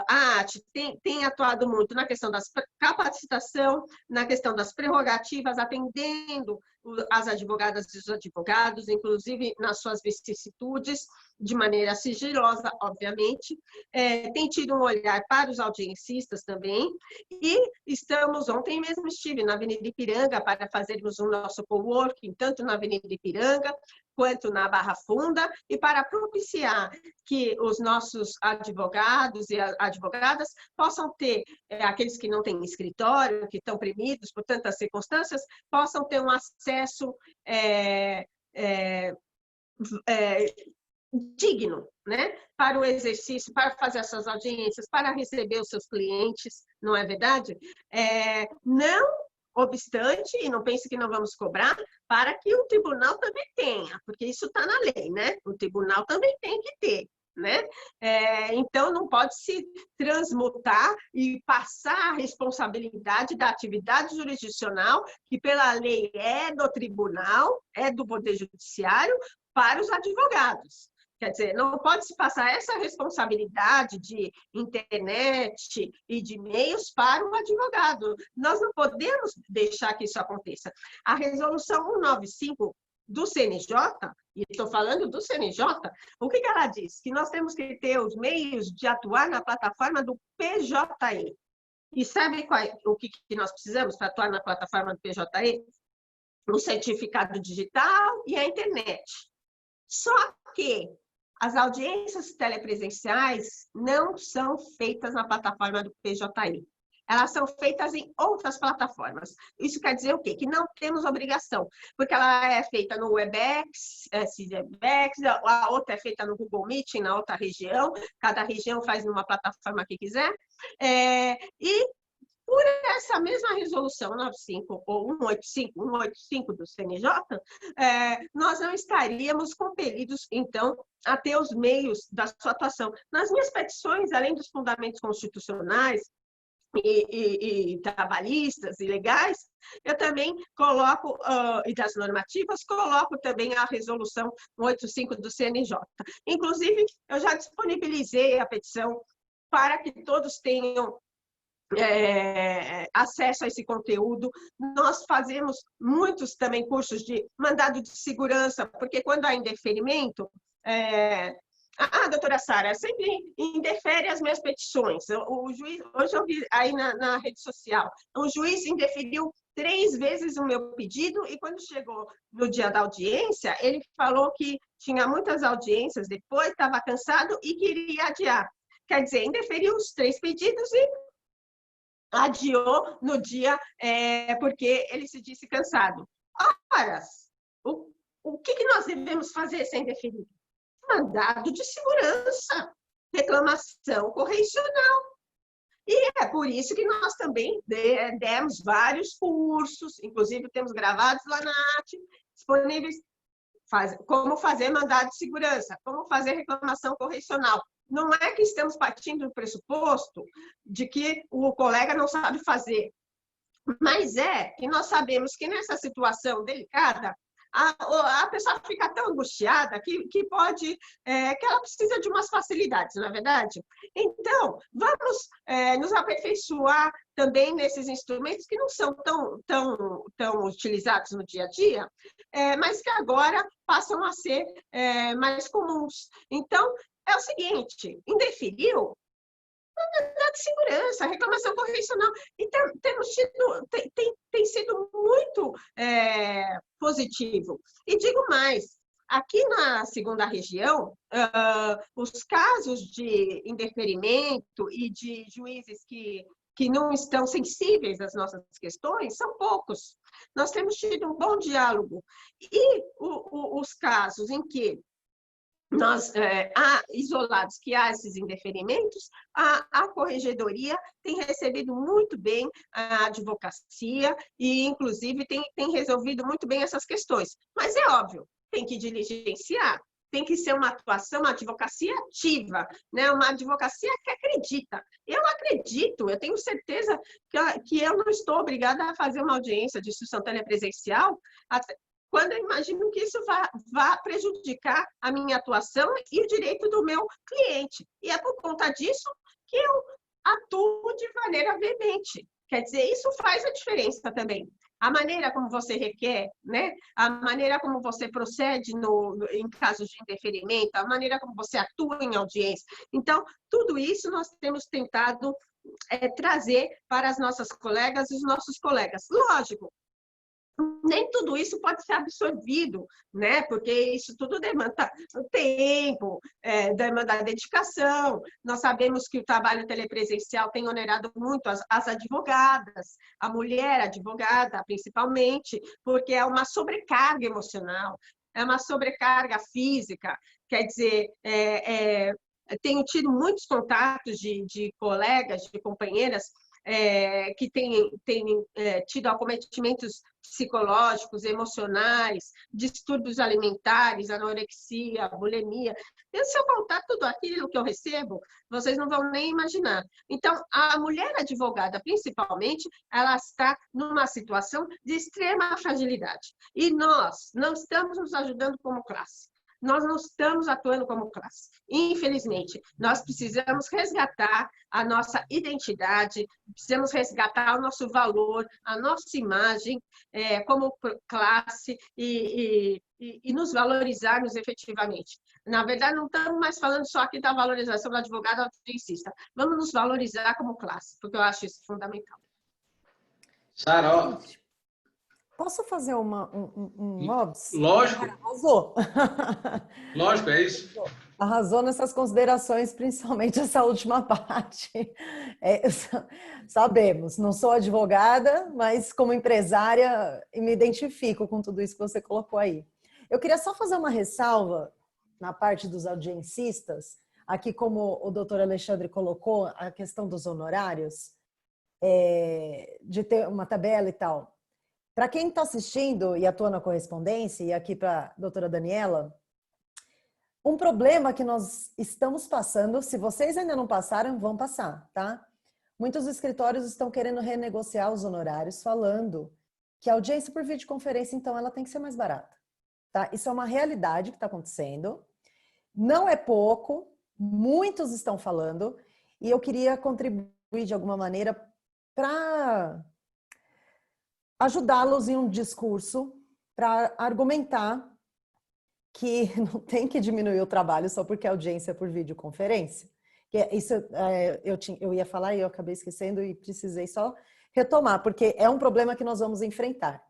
a AT tem atuado muito na questão da capacitação, na questão das prerrogativas, atendendo as advogadas e os advogados, inclusive nas suas vicissitudes, de maneira sigilosa, obviamente. Tem tido um olhar para os audiencistas também, e ontem mesmo estive na Avenida Ipiranga para fazermos o nosso coworking, tanto na Avenida Ipiranga, quanto na Barra Funda, e para propiciar que os nossos advogados e advogadas possam ter, aqueles que não têm escritório, que estão premidos por tantas circunstâncias, possam ter um acesso digno, né? Para o exercício, para fazer essas audiências, para receber os seus clientes, não é verdade? Não obstante, e não pense que não vamos cobrar, para que o tribunal também tenha, porque isso está na lei, né? O tribunal também tem que ter, né? Então, não pode se transmutar e passar a responsabilidade da atividade jurisdicional, que pela lei é do tribunal, é do Poder Judiciário, para os advogados. Quer dizer, não pode se passar essa responsabilidade de internet e de meios para o advogado. Nós não podemos deixar que isso aconteça. A resolução 195 do CNJ, e estou falando do CNJ, o que ela diz? Que nós temos que ter os meios de atuar na plataforma do PJE. E sabe o que nós precisamos para atuar na plataforma do PJE? O certificado digital e a internet. Só que as audiências telepresenciais não são feitas na plataforma do PJE. Elas são feitas em outras plataformas. Isso quer dizer o quê? Que não temos obrigação, porque ela é feita no Webex, CGBex, a outra é feita no Google Meeting, na outra região, cada região faz numa plataforma que quiser. E por essa mesma resolução 95 ou 185 do CNJ, nós não estaríamos compelidos, então, a ter os meios da sua atuação. Nas minhas petições, além dos fundamentos constitucionais e trabalhistas e legais, eu também coloco, e das normativas, coloco também a resolução 185 do CNJ. Inclusive, eu já disponibilizei a petição para que todos tenham acesso a esse conteúdo. Nós fazemos muitos também cursos de mandado de segurança, porque quando há indeferimento, doutora Sara, sempre indefere as minhas petições. O juiz, hoje eu vi aí na rede social, o juiz indeferiu 3 vezes o meu pedido, e quando chegou no dia da audiência, ele falou que tinha muitas audiências depois, estava cansado e queria adiar. Quer dizer, indeferiu os 3 pedidos e adiou no dia porque ele se disse cansado. Ora, o que nós devemos fazer sem definir? Mandado de segurança. reclamação correcional. E é por isso que nós também demos vários cursos, inclusive temos gravados lá na AT, disponíveis, como fazer mandado de segurança, como fazer reclamação correcional. Não é que estamos partindo do pressuposto de que o colega não sabe fazer, mas é que nós sabemos que nessa situação delicada, a pessoa fica tão angustiada que pode, que ela precisa de umas facilidades, não é verdade? Então, vamos nos aperfeiçoar também nesses instrumentos que não são tão utilizados no dia a dia, mas que agora passam a ser mais comuns. Então, é o seguinte, indeferiu, mandado de segurança, reclamação correcional. E tem sido muito positivo. E digo mais, aqui na segunda região, os casos de indeferimento e de juízes que não estão sensíveis às nossas questões são poucos. Nós temos tido um bom diálogo. E os casos em que há isolados que há esses indeferimentos, a corregedoria tem recebido muito bem a advocacia e, inclusive, tem resolvido muito bem essas questões. Mas é óbvio, tem que diligenciar, tem que ser uma atuação, uma advocacia ativa, né? Uma advocacia que acredita. Eu acredito, eu tenho certeza que eu não estou obrigada a fazer uma audiência de instrução telepresencial quando eu imagino que isso vá prejudicar a minha atuação e o direito do meu cliente. E é por conta disso que eu atuo de maneira veemente. Quer dizer, isso faz a diferença também. A maneira como você requer, né? A maneira como você procede em casos de indeferimento, a maneira como você atua em audiência. Então, tudo isso nós temos tentado trazer para as nossas colegas e os nossos colegas. Lógico, nem tudo isso pode ser absorvido, né? Porque isso tudo demanda tempo, demanda dedicação. Nós sabemos que o trabalho telepresencial tem onerado muito as advogadas, a mulher advogada, principalmente, porque é uma sobrecarga emocional, é uma sobrecarga física. Quer dizer, tenho tido muitos contatos de colegas, de companheiras, que têm tido acometimentos psicológicos, emocionais, distúrbios alimentares, anorexia, bulimia. E se eu contar tudo aquilo que eu recebo, vocês não vão nem imaginar. Então, a mulher advogada, principalmente, ela está numa situação de extrema fragilidade. E nós não estamos nos ajudando como classe. Nós não estamos atuando como classe. Infelizmente, nós precisamos resgatar a nossa identidade, precisamos resgatar o nosso valor, a nossa imagem como classe e nos valorizarmos efetivamente. Na verdade, não estamos mais falando só aqui da valorização do advogado audiencista. Vamos nos valorizar como classe, porque eu acho isso fundamental. Sara, posso fazer um obs? Lógico. Arrasou. Lógico, é isso. Arrasou nessas considerações, principalmente essa última parte. Sabemos, não sou advogada, mas como empresária me identifico com tudo isso que você colocou aí. Eu queria só fazer uma ressalva na parte dos audiencistas, aqui como o doutor Alexandre colocou, a questão dos honorários, de ter uma tabela e tal. Para quem está assistindo e atua na correspondência, e aqui para a doutora Daniela, um problema que nós estamos passando, se vocês ainda não passaram, vão passar, tá? Muitos escritórios estão querendo renegociar os honorários, falando que a audiência por videoconferência, então, ela tem que ser mais barata, tá? Isso é uma realidade que está acontecendo. Não é pouco, muitos estão falando, e eu queria contribuir de alguma maneira para ajudá-los em um discurso para argumentar que não tem que diminuir o trabalho só porque a audiência é por videoconferência. Que isso eu ia falar e eu acabei esquecendo e precisei só retomar, porque é um problema que nós vamos enfrentar.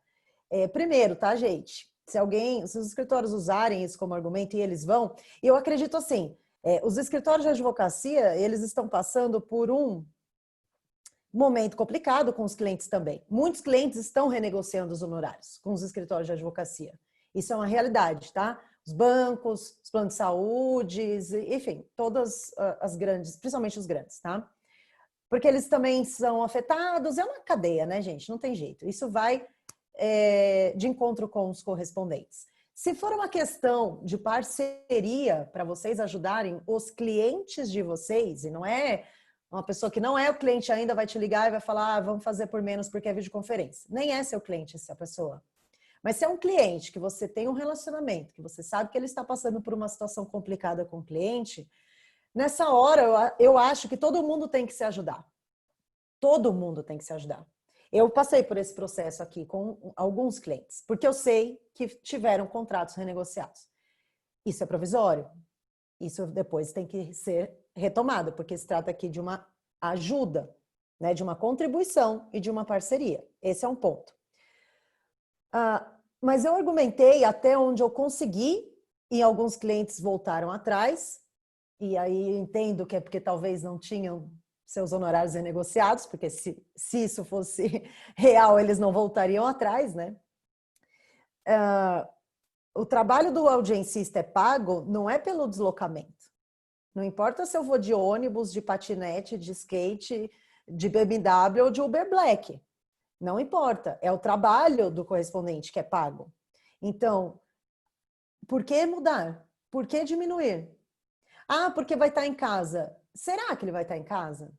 Primeiro, tá, gente? Se os escritórios usarem isso como argumento, e eles vão, e eu acredito assim, os escritórios de advocacia, eles estão passando por um momento complicado com os clientes também. Muitos clientes estão renegociando os honorários com os escritórios de advocacia. Isso é uma realidade, tá? Os bancos, os planos de saúde, enfim, todas as grandes, principalmente os grandes, tá? Porque eles também são afetados, é uma cadeia, né, gente? Não tem jeito. Isso vai de encontro com os correspondentes. Se for uma questão de parceria para vocês ajudarem os clientes de vocês, e não é uma pessoa que não é o cliente ainda vai te ligar e vai falar, vamos fazer por menos porque é videoconferência. Nem é seu cliente essa pessoa. Mas se é um cliente que você tem um relacionamento, que você sabe que ele está passando por uma situação complicada com o cliente, nessa hora eu acho que todo mundo tem que se ajudar. Todo mundo tem que se ajudar. Eu passei por esse processo aqui com alguns clientes, porque eu sei que tiveram contratos renegociados. Isso é provisório. Isso depois tem que ser retomado, porque se trata aqui de uma ajuda, né, de uma contribuição e de uma parceria. Esse é um ponto. Mas eu argumentei até onde eu consegui, e alguns clientes voltaram atrás, e aí entendo que é porque talvez não tinham seus honorários renegociados, porque se isso fosse real, eles não voltariam atrás, né? O trabalho do audiencista é pago não é pelo deslocamento. Não importa se eu vou de ônibus, de patinete, de skate, de BMW ou de Uber Black. Não importa. É o trabalho do correspondente que é pago. Então, por que mudar? Por que diminuir? Ah, porque vai estar em casa. Será que ele vai estar em casa?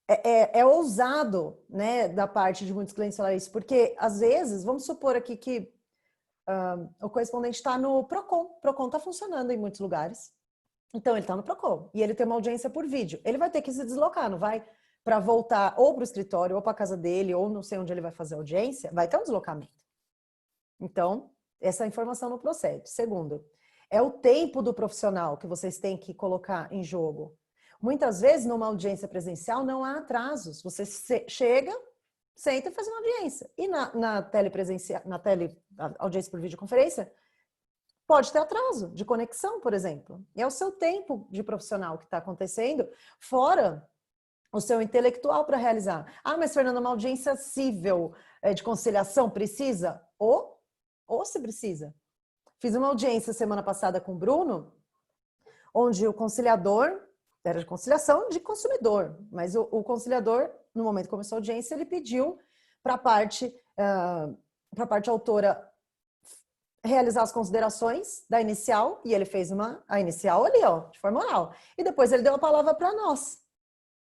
É ousado, né, da parte de muitos clientes falar isso, porque às vezes, vamos supor aqui que o correspondente está no Procon. O Procon está funcionando em muitos lugares. Então, ele está no Procon e ele tem uma audiência por vídeo. Ele vai ter que se deslocar, não vai? Para voltar ou para o escritório, ou para a casa dele, ou não sei onde ele vai fazer audiência, vai ter um deslocamento. Então, essa informação não procede. Segundo, é o tempo do profissional que vocês têm que colocar em jogo. Muitas vezes, numa audiência presencial, não há atrasos. Você chega, senta e faz uma audiência. E na telepresencial, audiência por videoconferência, pode ter atraso de conexão, por exemplo. É o seu tempo de profissional que está acontecendo, fora o seu intelectual para realizar. Ah, mas Fernanda, uma audiência cível de conciliação precisa? Ou se precisa. Fiz uma audiência semana passada com o Bruno, onde o conciliador era de conciliação de consumidor, mas o conciliador, no momento que começou a audiência, ele pediu para a parte autora realizar as considerações da inicial, e ele fez a inicial ali, ó, de forma oral. E depois ele deu a palavra para nós.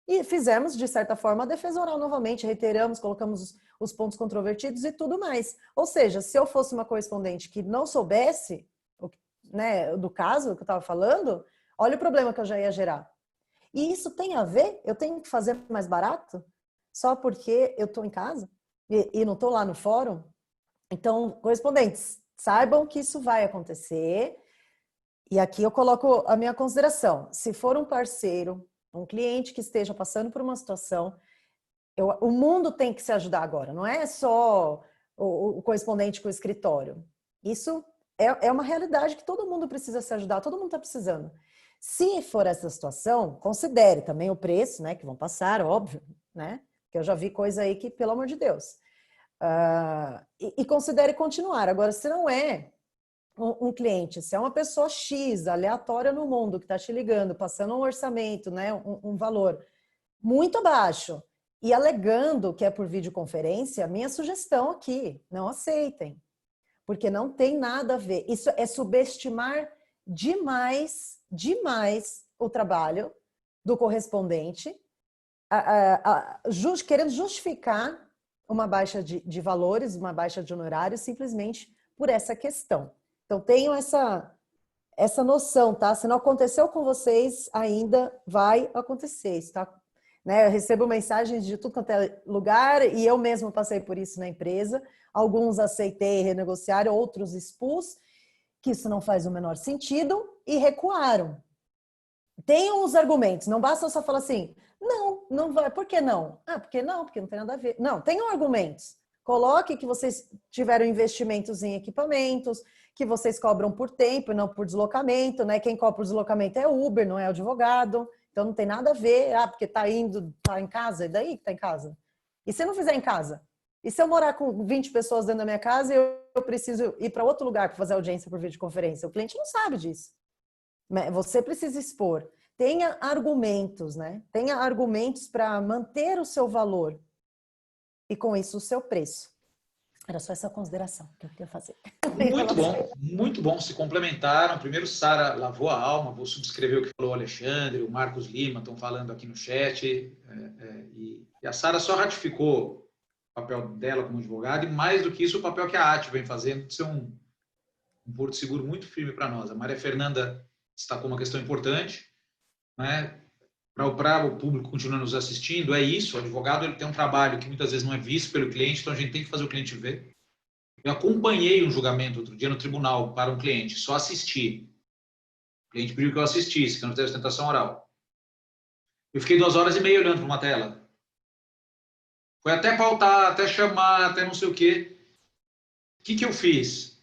E fizemos, de certa forma, a defesa oral novamente, reiteramos, colocamos os pontos controvertidos e tudo mais. Ou seja, se eu fosse uma correspondente que não soubesse, né, do caso que eu estava falando, olha o problema que eu já ia gerar. E isso tem a ver? Eu tenho que fazer mais barato? Só porque eu estou em casa? E não estou lá no fórum? Então, correspondentes, saibam que isso vai acontecer. E aqui eu coloco a minha consideração. Se for um parceiro, um cliente que esteja passando por uma situação, o mundo tem que se ajudar agora. Não é só o correspondente com o escritório. Isso é uma realidade que todo mundo precisa se ajudar, todo mundo está precisando. Se for essa situação, considere também o preço, né, que vão passar, óbvio, né? Porque eu já vi coisa aí que, pelo amor de Deus. E considere continuar. Agora, se não é um cliente, se é uma pessoa X, aleatória no mundo, que está te ligando, passando um orçamento, né, um valor muito baixo, e alegando que é por videoconferência, minha sugestão aqui, não aceitem. Porque não tem nada a ver. Isso é subestimar demais o trabalho do correspondente, querendo justificar uma baixa de valores, uma baixa de honorários, simplesmente por essa questão. Então, tenham essa noção, tá? Se não aconteceu com vocês, ainda vai acontecer, tá? Né? Eu recebo mensagens de tudo quanto é lugar e eu mesmo passei por isso na empresa. Alguns aceitei renegociar, outros expus, que isso não faz o menor sentido, e recuaram. Tenham os argumentos, não basta só falar assim, não vai, por que não? Ah, porque não tem nada a ver. Não, tenham argumentos. Coloque que vocês tiveram investimentos em equipamentos, que vocês cobram por tempo e não por deslocamento, né? Quem cobra por deslocamento é Uber, não é o advogado. Então não tem nada a ver, porque tá em casa, e daí que tá em casa? E se não fizer em casa? E se eu morar com 20 pessoas dentro da minha casa, eu preciso ir para outro lugar para fazer audiência por videoconferência? O cliente não sabe disso. Você precisa expor. Tenha argumentos, né? Tenha argumentos para manter o seu valor e, com isso, o seu preço. Era só essa consideração que eu queria fazer. Muito bom. Se complementaram. Primeiro, Sara lavou a alma, vou subscrever o que falou o Alexandre, o Marcos Lima estão falando aqui no chat. E a Sara só ratificou o papel dela como advogada e, mais do que isso, o papel que a AT vem fazendo de ser um porto seguro muito firme para nós. A Maria Fernanda destacou uma questão importante, né? Para o público continuar nos assistindo, é isso. O advogado ele tem um trabalho que muitas vezes não é visto pelo cliente, então a gente tem que fazer o cliente ver. Eu acompanhei um julgamento outro dia no tribunal para um cliente, só assisti. O cliente pediu que eu assistisse, que eu não tivesse tentação oral. Eu fiquei 2h30 olhando para uma tela. Foi até pautar, até chamar, até não sei o quê. O que eu fiz?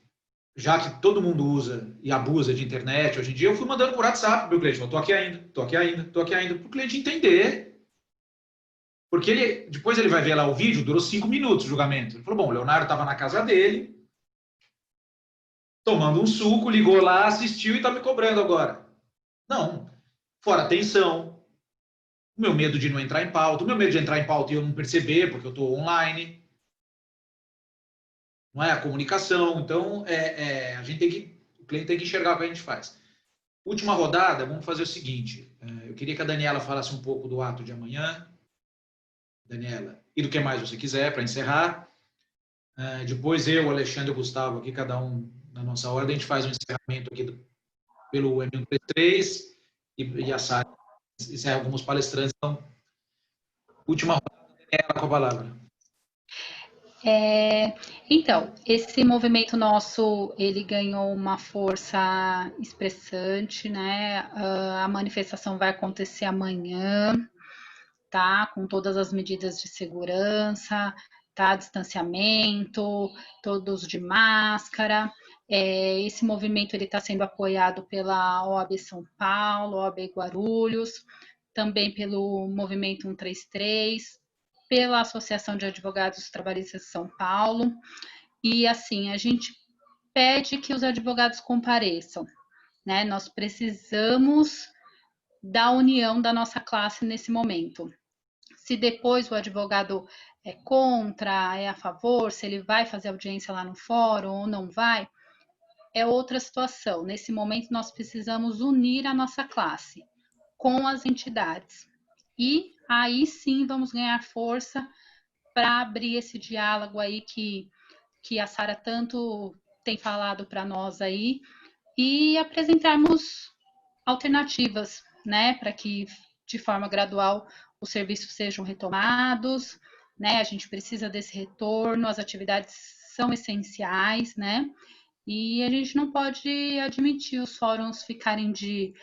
Já que todo mundo usa e abusa de internet hoje em dia, eu fui mandando por WhatsApp para o meu cliente. Estou aqui ainda, para o cliente entender. Porque depois ele vai ver lá o vídeo, durou 5 minutos o julgamento. Ele falou, bom, o Leonardo estava na casa dele, tomando um suco, ligou lá, assistiu e está me cobrando agora. Não. Fora a tensão, o meu medo de não entrar em pauta, o meu medo de entrar em pauta e eu não perceber, porque eu estou online. Não é a comunicação. Então, a gente o cliente tem que enxergar o que a gente faz. Última rodada, vamos fazer o seguinte. Eu queria que a Daniela falasse um pouco do ato de amanhã. Daniela, e do que mais você quiser, para encerrar. Depois eu, o Alexandre e o Gustavo, aqui, cada um na nossa ordem, a gente faz um encerramento aqui pelo M133 e a Sara encerra alguns palestrantes. Então, última rodada, Daniela, com a palavra. Então, esse movimento nosso, ele ganhou uma força expressante, né? A manifestação vai acontecer amanhã, tá? Com todas as medidas de segurança, tá? Distanciamento, todos de máscara. Esse movimento ele está sendo apoiado pela OAB São Paulo, OAB Guarulhos, também pelo Movimento 133, pela Associação de Advogados Trabalhistas de São Paulo. E, assim, a gente pede que os advogados compareçam, né? Nós precisamos da união da nossa classe nesse momento. Se depois o advogado é contra, é a favor, se ele vai fazer audiência lá no fórum ou não vai, é outra situação. Nesse momento, nós precisamos unir a nossa classe com as entidades. E aí sim vamos ganhar força para abrir esse diálogo aí que a Sara tanto tem falado para nós aí e apresentarmos alternativas, né, para que de forma gradual os serviços sejam retomados, né? A gente precisa desse retorno, as atividades são essenciais, né? E a gente não pode admitir os fóruns ficarem de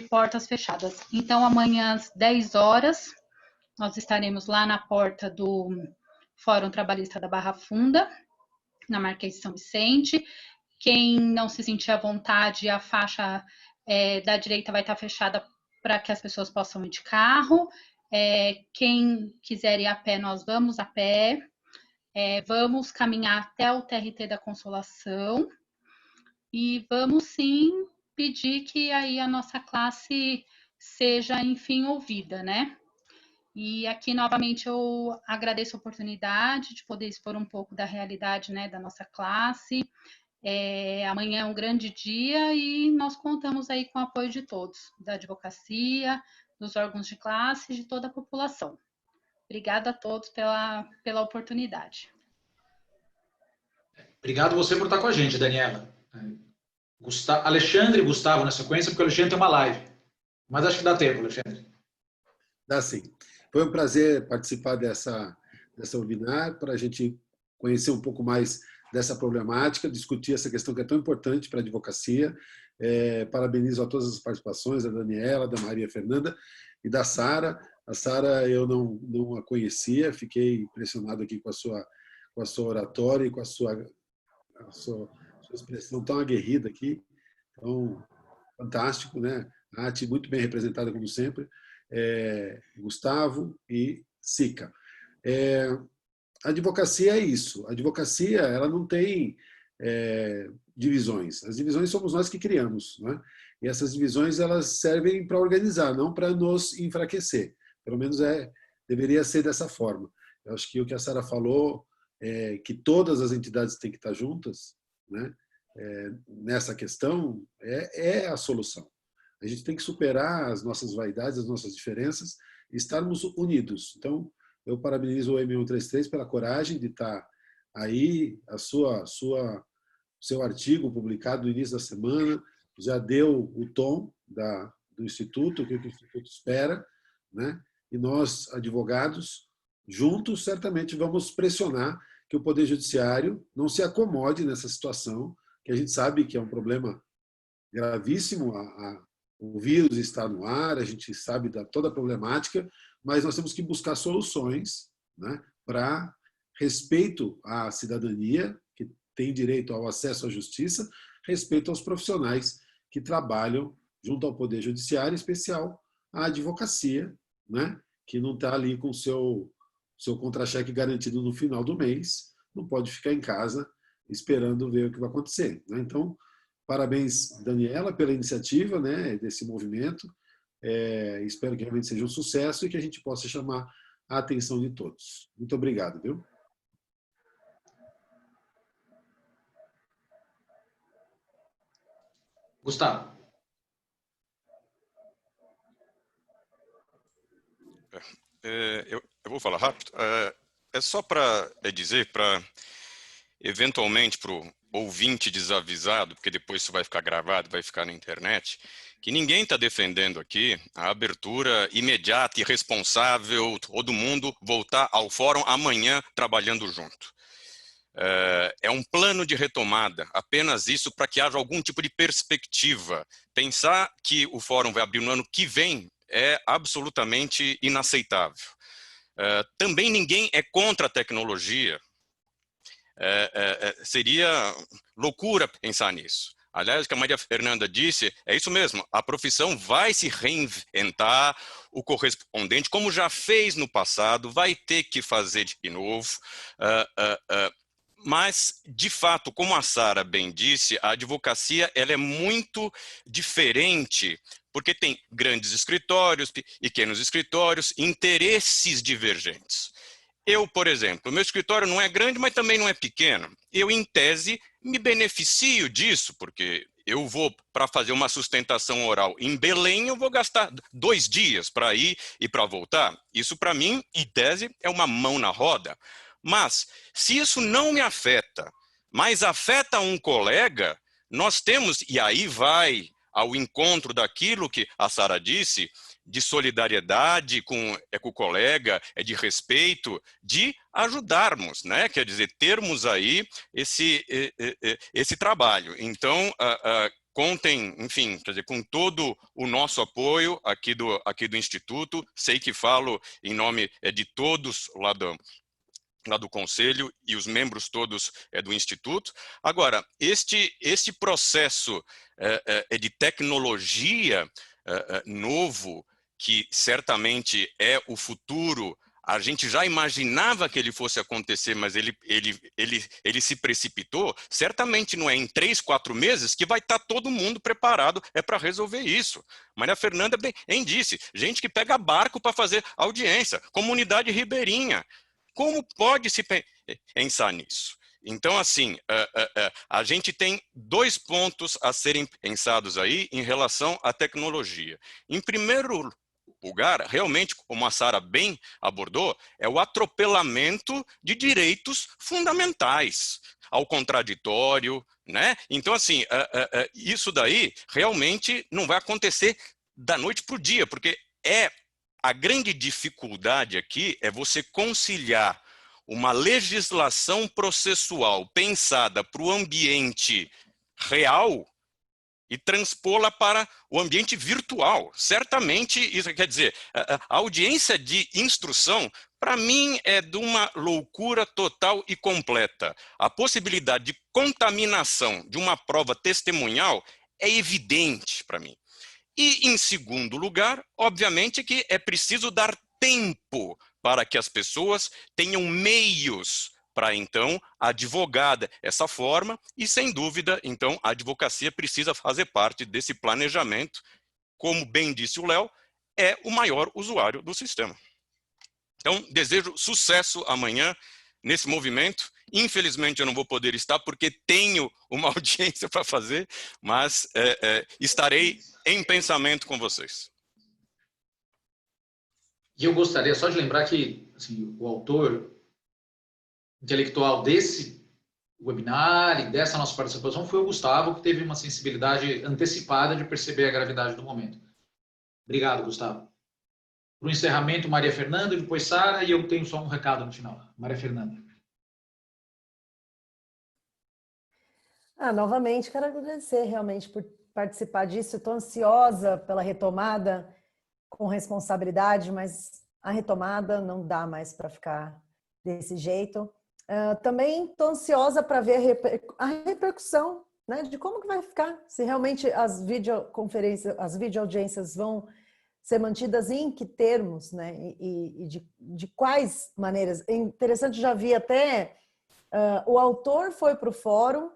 portas fechadas. Então, amanhã às 10 horas, nós estaremos lá na porta do Fórum Trabalhista da Barra Funda, na Marquês de São Vicente. Quem não se sentir à vontade, a faixa da direita vai estar fechada para que as pessoas possam ir de carro. Quem quiser ir a pé, nós vamos a pé. Vamos caminhar até o TRT da Consolação. E vamos, sim, pedir que aí a nossa classe seja, enfim, ouvida, né? E aqui, novamente, eu agradeço a oportunidade de poder expor um pouco da realidade, né, da nossa classe. Amanhã é um grande dia e nós contamos aí com o apoio de todos, da advocacia, dos órgãos de classe e de toda a população. Obrigada a todos pela oportunidade. Obrigado você por estar com a gente, Daniela. Alexandre e Gustavo na sequência, porque o Alexandre tem uma live. Mas acho que dá tempo, Alexandre. Dá sim. Foi um prazer participar dessa webinar, para a gente conhecer um pouco mais dessa problemática, discutir essa questão que é tão importante para a advocacia. Parabenizo a todas as participações, da Daniela, da Maria Fernanda e da Sara. A Sara eu não a conhecia, fiquei impressionado aqui com a sua oratória e com a sua expressão tão aguerrida aqui. Então, fantástico, né? A arte muito bem representada, como sempre. Gustavo e Sica. a advocacia é isso. A advocacia, ela não tem divisões. As divisões somos nós que criamos, né? E essas divisões, elas servem para organizar, não para nos enfraquecer. Pelo menos deveria ser dessa forma. Eu acho que o que a Sara falou é que todas as entidades têm que estar juntas, né? Nessa questão, é a solução. A gente tem que superar as nossas vaidades, as nossas diferenças e estarmos unidos. Então, eu parabenizo o M133 pela coragem de estar aí, seu artigo publicado no início da semana já deu o tom do Instituto, o que o Instituto espera, né? E nós, advogados, juntos, certamente vamos pressionar que o Poder Judiciário não se acomode nessa situação, que a gente sabe que é um problema gravíssimo, o vírus está no ar, a gente sabe da toda a problemática, mas nós temos que buscar soluções, né, para respeito à cidadania, que tem direito ao acesso à justiça, respeito aos profissionais que trabalham junto ao Poder Judiciário, em especial a advocacia, né, que não está ali com o seu contra-cheque garantido no final do mês, não pode ficar em casa esperando ver o que vai acontecer, né? Então, parabéns, Daniela, pela iniciativa, né, desse movimento. Espero que realmente seja um sucesso e que a gente possa chamar a atenção de todos. Muito obrigado, viu? Gustavo. Eu vou falar rápido. É só para dizer, para eventualmente para o ouvinte desavisado, porque depois isso vai ficar gravado, vai ficar na internet, que ninguém está defendendo aqui a abertura imediata e responsável, todo mundo voltar ao fórum amanhã trabalhando junto. É um plano de retomada, apenas isso para que haja algum tipo de perspectiva. Pensar que o fórum vai abrir no ano que vem é absolutamente inaceitável. Também ninguém é contra a tecnologia. Seria loucura pensar nisso. Aliás, o que a Maria Fernanda disse, é isso mesmo, a profissão vai se reinventar, o correspondente, como já fez no passado, vai ter que fazer de novo. Mas, de fato, como a Sara bem disse, a advocacia ela é muito diferente, porque tem grandes escritórios, pequenos escritórios, interesses divergentes. Eu, por exemplo, meu escritório não é grande, mas também não é pequeno. Eu, em tese, me beneficio disso, porque eu vou para fazer uma sustentação oral em Belém, eu vou gastar 2 dias para ir e para voltar. Isso, para mim, em tese, é uma mão na roda. Mas, se isso não me afeta, mas afeta um colega, nós temos, e aí vai ao encontro daquilo que a Sara disse, de solidariedade com o colega, de respeito, de ajudarmos, né? Quer dizer, termos aí esse trabalho. Então, contem, enfim, quer dizer, com todo o nosso apoio aqui do Instituto. Sei que falo em nome de todos lá do Conselho e os membros todos do Instituto. Agora, este processo de tecnologia novo, que certamente é o futuro, a gente já imaginava que ele fosse acontecer, mas ele se precipitou, certamente não é em 3, 4 meses que vai estar todo mundo preparado para resolver isso. Maria Fernanda bem disse, gente que pega barco para fazer audiência, comunidade ribeirinha. Como pode se pensar nisso? Então, assim, a gente tem 2 pontos a serem pensados aí em relação à tecnologia. Em primeiro lugar, realmente, como a Sara bem abordou, é o atropelamento de direitos fundamentais ao contraditório, né? Então, assim, isso daí realmente não vai acontecer da noite para o dia, porque a grande dificuldade aqui é você conciliar uma legislação processual pensada para o ambiente real e transpô-la para o ambiente virtual. Certamente, isso quer dizer, a audiência de instrução, para mim, é de uma loucura total e completa. A possibilidade de contaminação de uma prova testemunhal é evidente para mim. E, em segundo lugar, obviamente que é preciso dar tempo para que as pessoas tenham meios para, então, advogar essa forma e, sem dúvida, então, a advocacia precisa fazer parte desse planejamento. Como bem disse o Léo, é o maior usuário do sistema. Então, desejo sucesso amanhã nesse movimento. Infelizmente, eu não vou poder estar porque tenho uma audiência para fazer, mas estarei em pensamento com vocês. E eu gostaria só de lembrar que assim, o autor intelectual desse webinar e dessa nossa participação foi o Gustavo, que teve uma sensibilidade antecipada de perceber a gravidade do momento. Obrigado, Gustavo. Para o encerramento, Maria Fernanda, depois Sara, e eu tenho só um recado no final. Maria Fernanda. Novamente, quero agradecer realmente por participar disso. Estou ansiosa pela retomada com responsabilidade, mas a retomada não dá mais para ficar desse jeito. Também estou ansiosa para ver a repercussão, né, de como que vai ficar, se realmente as videoconferências, as videoaudiências vão ser mantidas em que termos, né, e de quais maneiras. É interessante, já vi até o autor foi para o fórum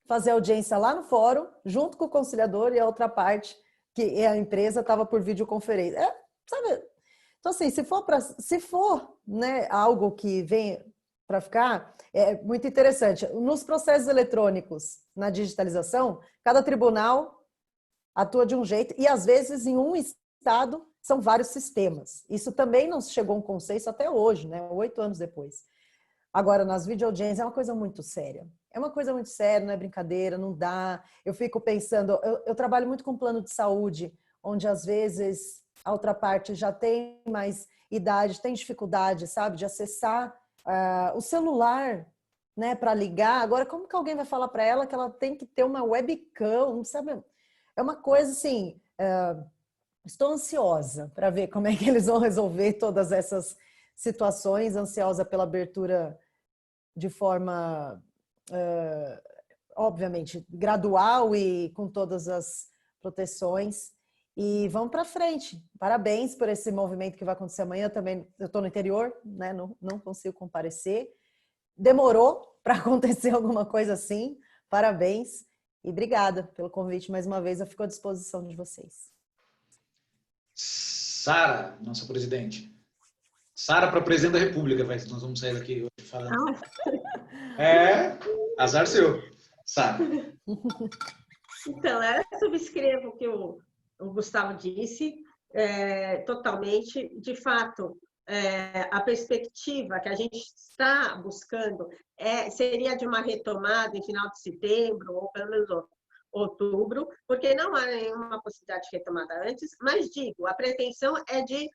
fazer audiência lá no fórum, junto com o conciliador, e a outra parte, que é a empresa, estava por videoconferência. Sabe? Então, assim, se for né, algo que vem para ficar, é muito interessante. Nos processos eletrônicos, na digitalização, cada tribunal atua de um jeito, e às vezes em um estado são vários sistemas. Isso também não chegou a um consenso até hoje, né, 8 anos depois. Agora, nas videoaudiências é uma coisa muito séria. É uma coisa muito séria, não é brincadeira, não dá. Eu fico pensando, eu trabalho muito com plano de saúde, onde às vezes a outra parte já tem mais idade, tem dificuldade, sabe, de acessar o celular, né, para ligar. Agora, como que alguém vai falar para ela que ela tem que ter uma webcam, sabe? É uma coisa assim, estou ansiosa para ver como é que eles vão resolver todas essas situações, ansiosa pela abertura de forma, obviamente, gradual e com todas as proteções. E vamos para frente. Parabéns por esse movimento que vai acontecer amanhã. Também eu estou no interior, né? Não consigo comparecer. Demorou para acontecer alguma coisa assim. Parabéns e obrigada pelo convite mais uma vez. Eu fico à disposição de vocês. Sara, nossa presidente. Sara para presidente da República, nós vamos sair daqui hoje falando. Azar seu. Sara. Então, eu subscrevo o que o Gustavo disse, totalmente. De fato, a perspectiva que a gente está buscando seria de uma retomada em final de setembro, ou pelo menos outubro, porque não há nenhuma possibilidade de retomada antes, mas digo, a pretensão é de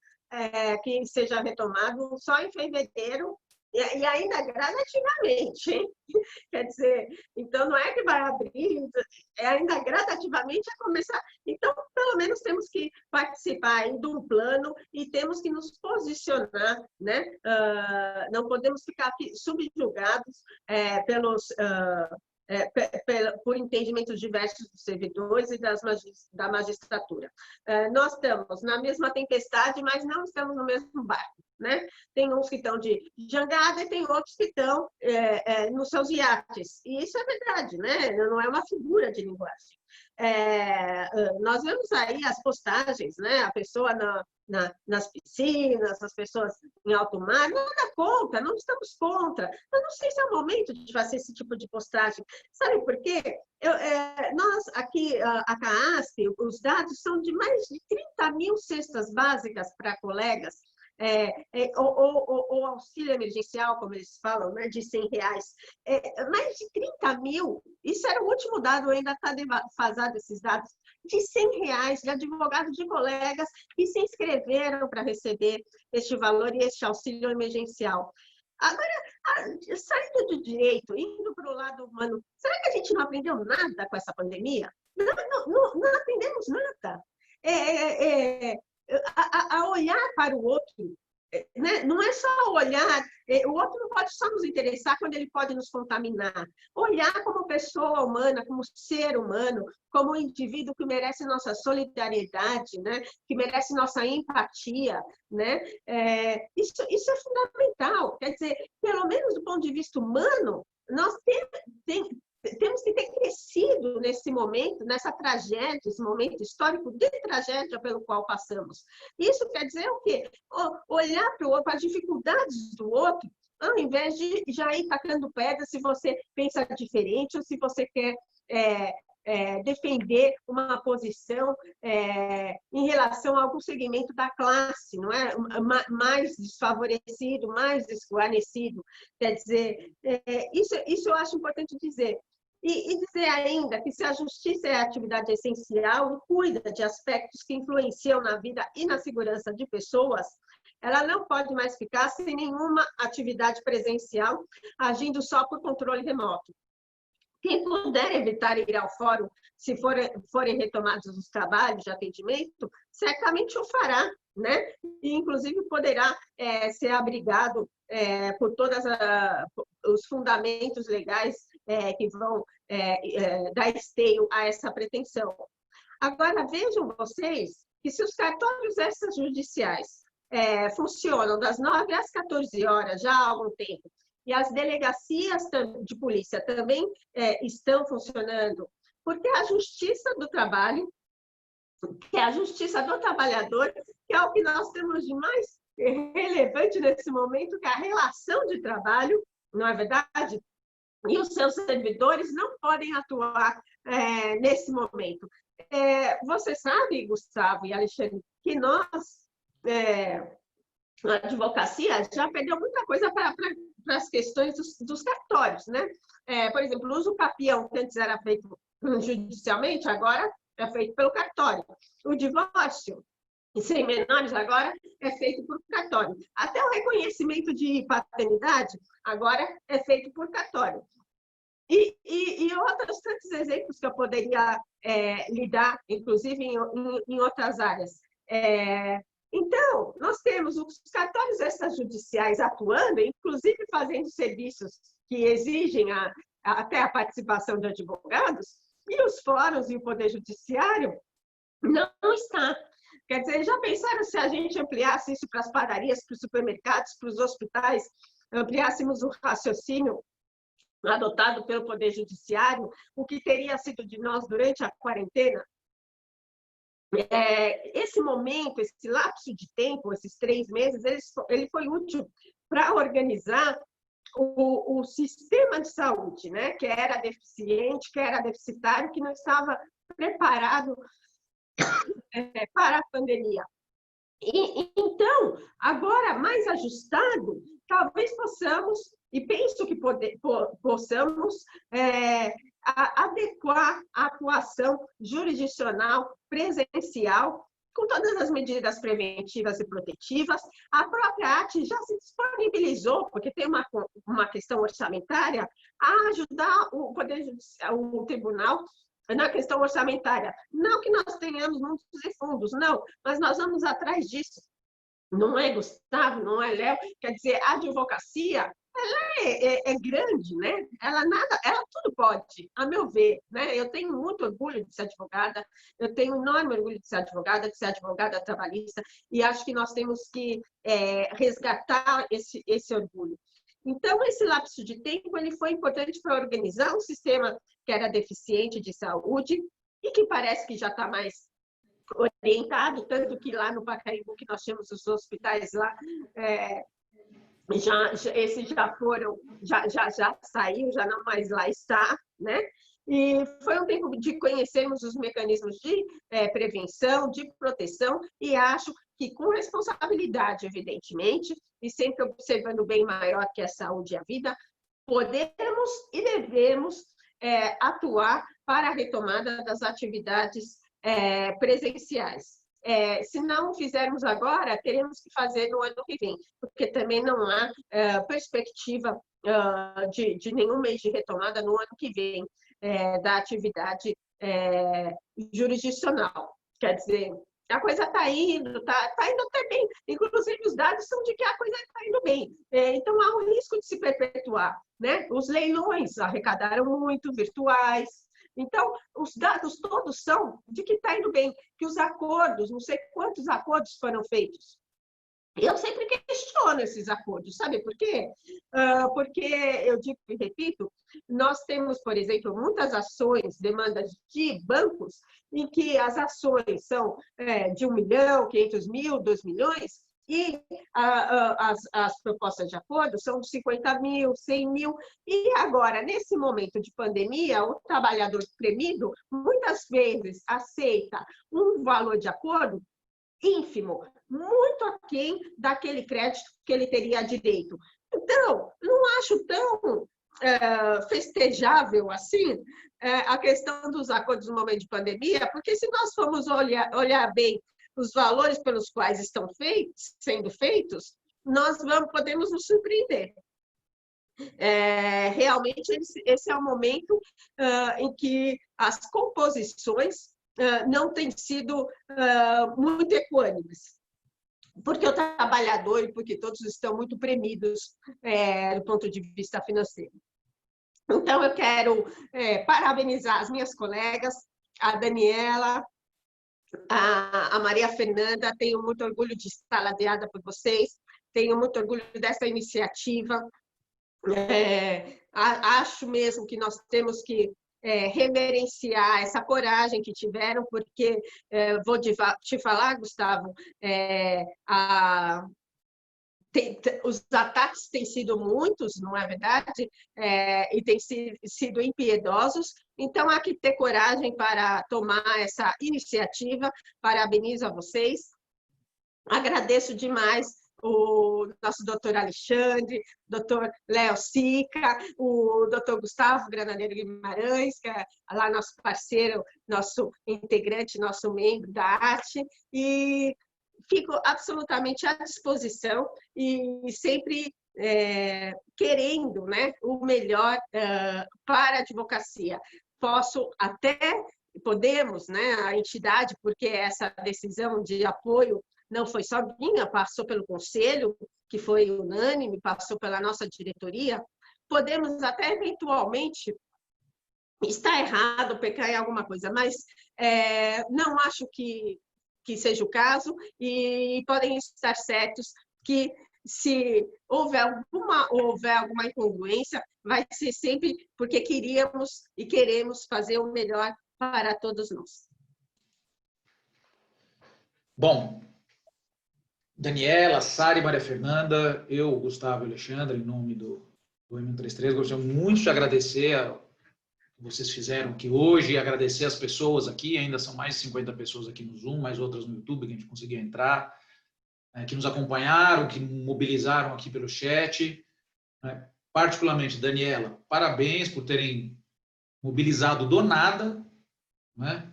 que seja retomado só em fevereiro, e ainda gradativamente, hein? Quer dizer, então não é que vai abrir, ainda gradativamente a começar. Então, pelo menos temos que participar aí de um plano e temos que nos posicionar, né? Não podemos ficar aqui subjugados por entendimentos diversos dos servidores e da magistratura. Nós estamos na mesma tempestade, mas não estamos no mesmo barco, né? Tem uns que estão de jangada e tem outros que estão nos seus iates. E isso é verdade, né? Não é uma figura de linguagem. Nós vemos aí as postagens, né? A pessoa nas piscinas, as pessoas em alto mar, nada contra, não estamos contra. Mas não sei se é o momento de fazer esse tipo de postagem. Sabe por quê? Nós aqui, a CAASP, os dados são de mais de 30 mil cestas básicas para colegas, ou auxílio emergencial, como eles falam, né, de R$100. Mais de 30 mil, isso era o último dado, ainda está defasado esses dados, de R$100 de advogados de colegas que se inscreveram para receber este valor e este auxílio emergencial. Agora, saindo do direito, indo para o lado humano, será que a gente não aprendeu nada com essa pandemia? Não aprendemos nada. A olhar para o outro né? Não é só olhar, o outro não pode só nos interessar quando ele pode nos contaminar. Olhar como pessoa humana, como ser humano, como um indivíduo que merece nossa solidariedade, né? Que merece nossa empatia, né? Isso é fundamental. Quer dizer, pelo menos do ponto de vista humano, nós temos que ter crescido nesse momento, nessa tragédia, esse momento histórico de tragédia pelo qual passamos. Isso quer dizer o quê? Olhar para o outro, para as dificuldades do outro, ao invés de já ir tacando pedra se você pensa diferente ou se você quer defender uma posição em relação a algum segmento da classe, não é? Mais desfavorecido, mais desguarnecido. Quer dizer, isso eu acho importante dizer. E dizer ainda que se a justiça é a atividade essencial e cuida de aspectos que influenciam na vida e na segurança de pessoas, ela não pode mais ficar sem nenhuma atividade presencial, agindo só por controle remoto. Quem puder evitar ir ao fórum, se forem retomados os trabalhos de atendimento, certamente o fará, né? E, inclusive, poderá ser abrigado por todos os fundamentos legais que vão dar esteio a essa pretensão. Agora, vejam vocês que se os cartórios extrajudiciais funcionam das 9 às 14 horas já há algum tempo, e as delegacias de polícia também estão funcionando, porque a justiça do trabalho, que é a justiça do trabalhador, que é o que nós temos de mais relevante nesse momento, que é a relação de trabalho, não é verdade? E os seus servidores não podem atuar nesse momento. Você sabe, Gustavo e Alexandre, que nós, a advocacia, já perdeu muita coisa para as questões dos cartórios, né? Por exemplo, o uso capião, que antes era feito judicialmente, agora é feito pelo cartório. O divórcio, sem menores, agora é feito por cartório. Até o reconhecimento de paternidade, agora é feito por cartório. E outros tantos exemplos que eu poderia lhe dar, inclusive em outras áreas. Então, nós temos os cartórios extrajudiciais atuando, inclusive fazendo serviços que exigem até a participação de advogados, e os fóruns e o Poder Judiciário não está. Quer dizer, já pensaram se a gente ampliasse isso para as padarias, para os supermercados, para os hospitais, ampliássemos o raciocínio adotado pelo Poder Judiciário, o que teria sido de nós durante a quarentena? Esse momento, esse lapso de tempo, esses 3 meses, ele foi útil para organizar o sistema de saúde, né? Que era deficiente, que era deficitário, que não estava preparado para a pandemia. Então, agora, mais ajustado, talvez possamos, e penso que possamos, adequar a atuação jurisdicional presencial com todas as medidas preventivas e protetivas. A própria AT já se disponibilizou, porque tem uma questão orçamentária, a ajudar o Poder Judicial, o Tribunal, na questão orçamentária. Não que nós tenhamos muitos fundos, não, mas nós vamos atrás disso. Não é, Gustavo, não é, Léo? Quer dizer, a advocacia, ela é grande, né? Ela tudo pode, a meu ver, né? Eu tenho muito orgulho de ser advogada, eu tenho enorme orgulho de ser advogada trabalhista, e acho que nós temos que resgatar esse orgulho. Então, esse lapso de tempo ele foi importante para organizar um sistema que era deficiente de saúde e que parece que já está mais orientado, tanto que lá no Pacaembu, que nós temos os hospitais lá, esses já foram, já saiu, já não mais lá está, né? E foi um tempo de conhecermos os mecanismos de prevenção, de proteção, e acho que com responsabilidade, evidentemente, e sempre observando o bem maior que é a saúde e a vida, podemos e devemos atuar para a retomada das atividades presenciais. Se não fizermos agora, teremos que fazer no ano que vem, porque também não há perspectiva de nenhum mês de retomada no ano que vem da atividade jurisdicional. Quer dizer, A coisa está indo, tá indo até bem. Inclusive, os dados são de que a coisa está indo bem. Então, há um risco de se perpetuar, né? Os leilões arrecadaram muito, virtuais. Então, os dados todos são de que está indo bem, que os acordos, não sei quantos acordos foram feitos. Eu sempre questiono esses acordos, sabe por quê? Porque, eu digo e repito, nós temos, por exemplo, muitas ações, demandas de bancos, em que as ações são de 1 milhão, 500 mil, 2 milhões, e as propostas de acordo são de 50 mil, 100 mil. E agora, nesse momento de pandemia, o trabalhador premido, muitas vezes, aceita um valor de acordo ínfimo, muito aquém daquele crédito que ele teria direito. Então, não acho tão festejável assim a questão dos acordos no momento de pandemia, porque se nós formos olhar bem os valores pelos quais estão sendo feitos, nós podemos nos surpreender. Realmente, esse é o momento em que as composições não têm sido muito equânimes, porque o trabalhador e porque todos estão muito premidos do ponto de vista financeiro. Então, eu quero parabenizar as minhas colegas, a Daniela, a Maria Fernanda, tenho muito orgulho de estar ladeada por vocês, tenho muito orgulho dessa iniciativa. Acho mesmo que nós temos que reverenciar essa coragem que tiveram, porque, vou te falar, Gustavo, os ataques têm sido muitos, não é verdade? E têm sido impiedosos, então há que ter coragem para tomar essa iniciativa. Parabenizo a vocês, agradeço demais o nosso doutor Alexandre, doutor Léo Sica, o doutor Gustavo Granadeiro Guimarães, que é lá nosso parceiro, nosso integrante, nosso membro da arte, e fico absolutamente à disposição e sempre querendo, né, o melhor para a advocacia. Podemos, né, a entidade, porque essa decisão de apoio não foi só minha, passou pelo conselho, que foi unânime, passou pela nossa diretoria, podemos até eventualmente estar errado, pecar em alguma coisa, mas não acho que seja o caso, e podem estar certos que, se houver alguma incongruência, vai ser sempre porque queríamos e queremos fazer o melhor para todos nós. Bom, Daniela, Sara e Maria Fernanda, eu, Gustavo e Alexandre, em nome do M133, gostaria muito de agradecer o que vocês fizeram aqui hoje, e agradecer as pessoas aqui, ainda são mais de 50 pessoas aqui no Zoom, mais outras no YouTube que a gente conseguiu entrar, que nos acompanharam, que mobilizaram aqui pelo chat. Particularmente, Daniela, parabéns por terem mobilizado do nada, né?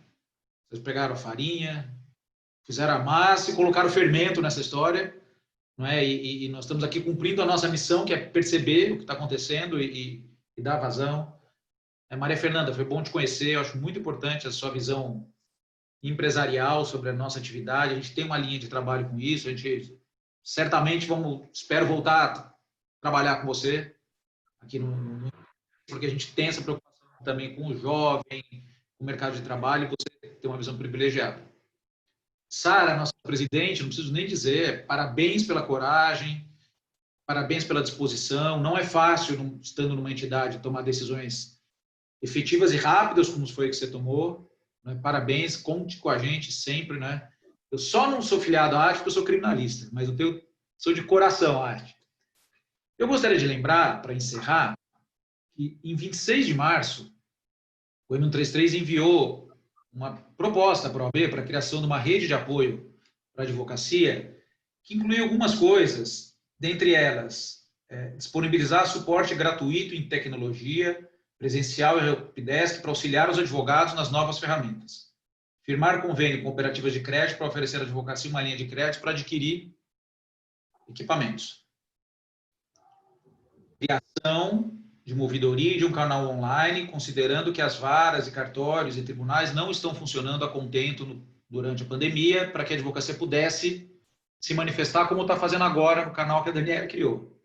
Vocês pegaram a farinha, fizeram a massa e colocaram fermento nessa história, não é? E nós estamos aqui cumprindo a nossa missão, que é perceber o que está acontecendo e dar vazão. Maria Fernanda, foi bom te conhecer, eu acho muito importante a sua visão empresarial sobre a nossa atividade. A gente tem uma linha de trabalho com isso, a gente certamente espero voltar a trabalhar com você aqui porque a gente tem essa preocupação também com o jovem, com o mercado de trabalho, e você tem uma visão privilegiada. Sara, nossa presidente, não preciso nem dizer, parabéns pela coragem, parabéns pela disposição. Não é fácil, estando numa entidade, tomar decisões efetivas e rápidas, como foi que você tomou. Né? Parabéns, conte com a gente sempre. Né? Eu só não sou filiado à arte porque eu sou criminalista, mas eu sou de coração à arte. Eu gostaria de lembrar, para encerrar, que em 26 de março, o M133 enviou uma proposta para a OAB para a criação de uma rede de apoio para a advocacia, que inclui algumas coisas, dentre elas, disponibilizar suporte gratuito em tecnologia, presencial e helpdesk para auxiliar os advogados nas novas ferramentas. Firmar convênio com cooperativas de crédito para oferecer à advocacia uma linha de crédito para adquirir equipamentos. Criação de uma ouvidoria e de um canal online, considerando que as varas e cartórios e tribunais não estão funcionando a contento durante a pandemia para que a advocacia pudesse se manifestar como está fazendo agora no canal que a Daniela criou.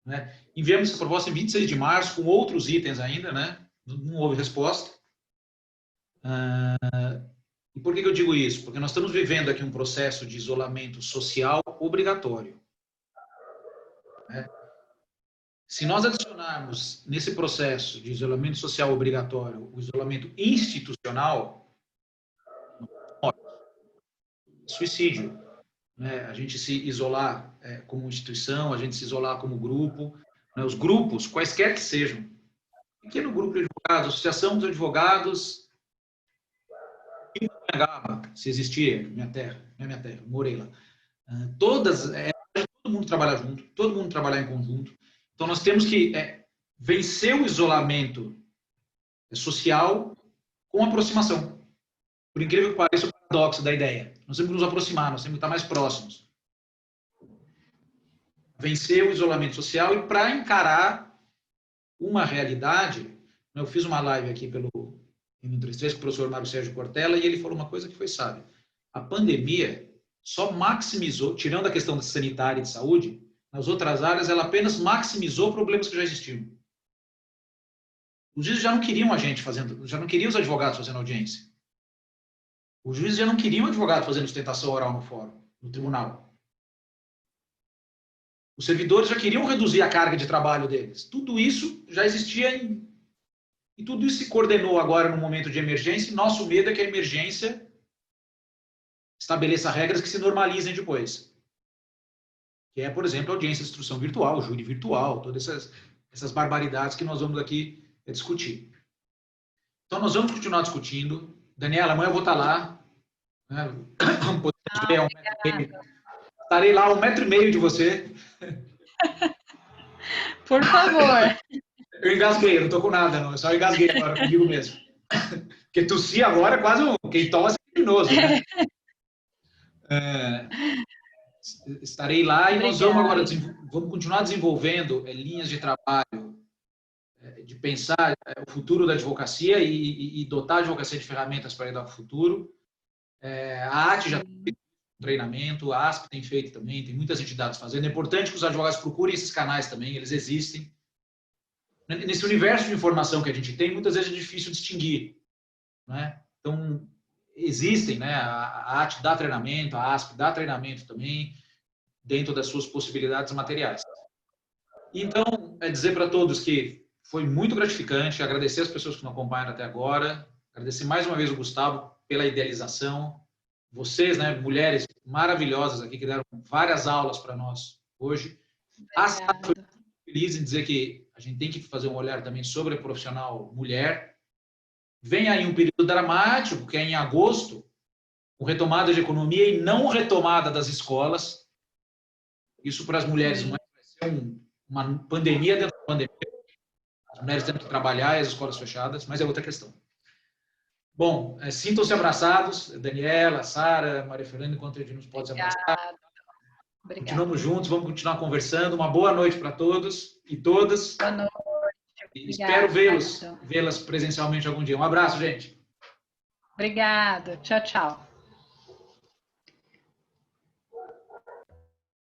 Né? Enviamos essa proposta em 26 de março, com outros itens ainda, né? Não houve resposta. E por que eu digo isso? Porque nós estamos vivendo aqui um processo de isolamento social obrigatório. Né? Se nós adicionarmos nesse processo de isolamento social obrigatório o isolamento institucional, suicídio. Né? A gente se isolar como instituição, a gente se isolar como grupo. Né? Os grupos, quaisquer que sejam, pequeno grupo de advogados, associação dos advogados, se existia, minha terra, não é minha terra, morei lá. Todas, todo mundo trabalhar junto, todo mundo trabalhar em conjunto. Então, nós temos que vencer o isolamento social com aproximação. Por incrível que pareça, o paradoxo da ideia. Nós temos que nos aproximar, nós temos que estar mais próximos. Vencer o isolamento social e para encarar uma realidade. Eu fiz uma live aqui pelo M33 com o professor Mário Sérgio Cortella e ele falou uma coisa que foi sábia. A pandemia só maximizou, tirando a questão sanitária e de saúde, nas outras áreas ela apenas maximizou problemas que já existiam. Os juízes já não queriam a gente fazendo, já não queriam os advogados fazendo audiência. Os juízes já não queriam advogado fazendo sustentação oral no fórum, no tribunal. Os servidores já queriam reduzir a carga de trabalho deles. Tudo isso já existia e tudo isso se coordenou agora no momento de emergência. E nosso medo é que a emergência estabeleça regras que se normalizem depois. Que é, por exemplo, a audiência de instrução virtual, júri virtual, todas essas barbaridades que nós vamos aqui discutir. Então, nós vamos continuar discutindo. Daniela, amanhã eu vou estar lá. Né? Estarei lá a 1,5 metro de você. Por favor. Eu engasguei, eu não estou com nada, não. Eu só engasguei agora comigo mesmo. Porque tossir agora é quase quem tosse é criminoso, né? Estarei lá e nós vamos agora vamos continuar desenvolvendo linhas de trabalho, de pensar o futuro da advocacia e dotar a advocacia de ferramentas para ir ao futuro. A AT já tem treinamento, a ASP tem feito também, tem muitas entidades fazendo. É importante que os advogados procurem esses canais também, eles existem. Nesse universo de informação que a gente tem, muitas vezes é difícil distinguir. Né? Então, existem, né? A AT dá treinamento, a ASP dá treinamento também, dentro das suas possibilidades materiais. Então, dizer para todos que foi muito gratificante, agradecer as pessoas que nos acompanharam até agora, agradecer mais uma vez o Gustavo pela idealização, vocês, né, mulheres maravilhosas aqui, que deram várias aulas para nós hoje. A Sara foi muito feliz em dizer que a gente tem que fazer um olhar também sobre a profissional mulher. Vem aí um período dramático, que é em agosto, com retomada de economia e não retomada das escolas. Isso para as mulheres vai ser uma pandemia dentro da pandemia. As mulheres tendo que trabalhar e as escolas fechadas, mas é outra questão. Bom, sintam-se abraçados, Daniela, Sara, Maria Fernanda, enquanto a gente nos pode abraçar. Obrigada. Continuamos juntos, vamos continuar conversando. Uma boa noite para todos e todas. Boa noite. E espero vê-las presencialmente algum dia. Um abraço, gente. Obrigada. Tchau, tchau.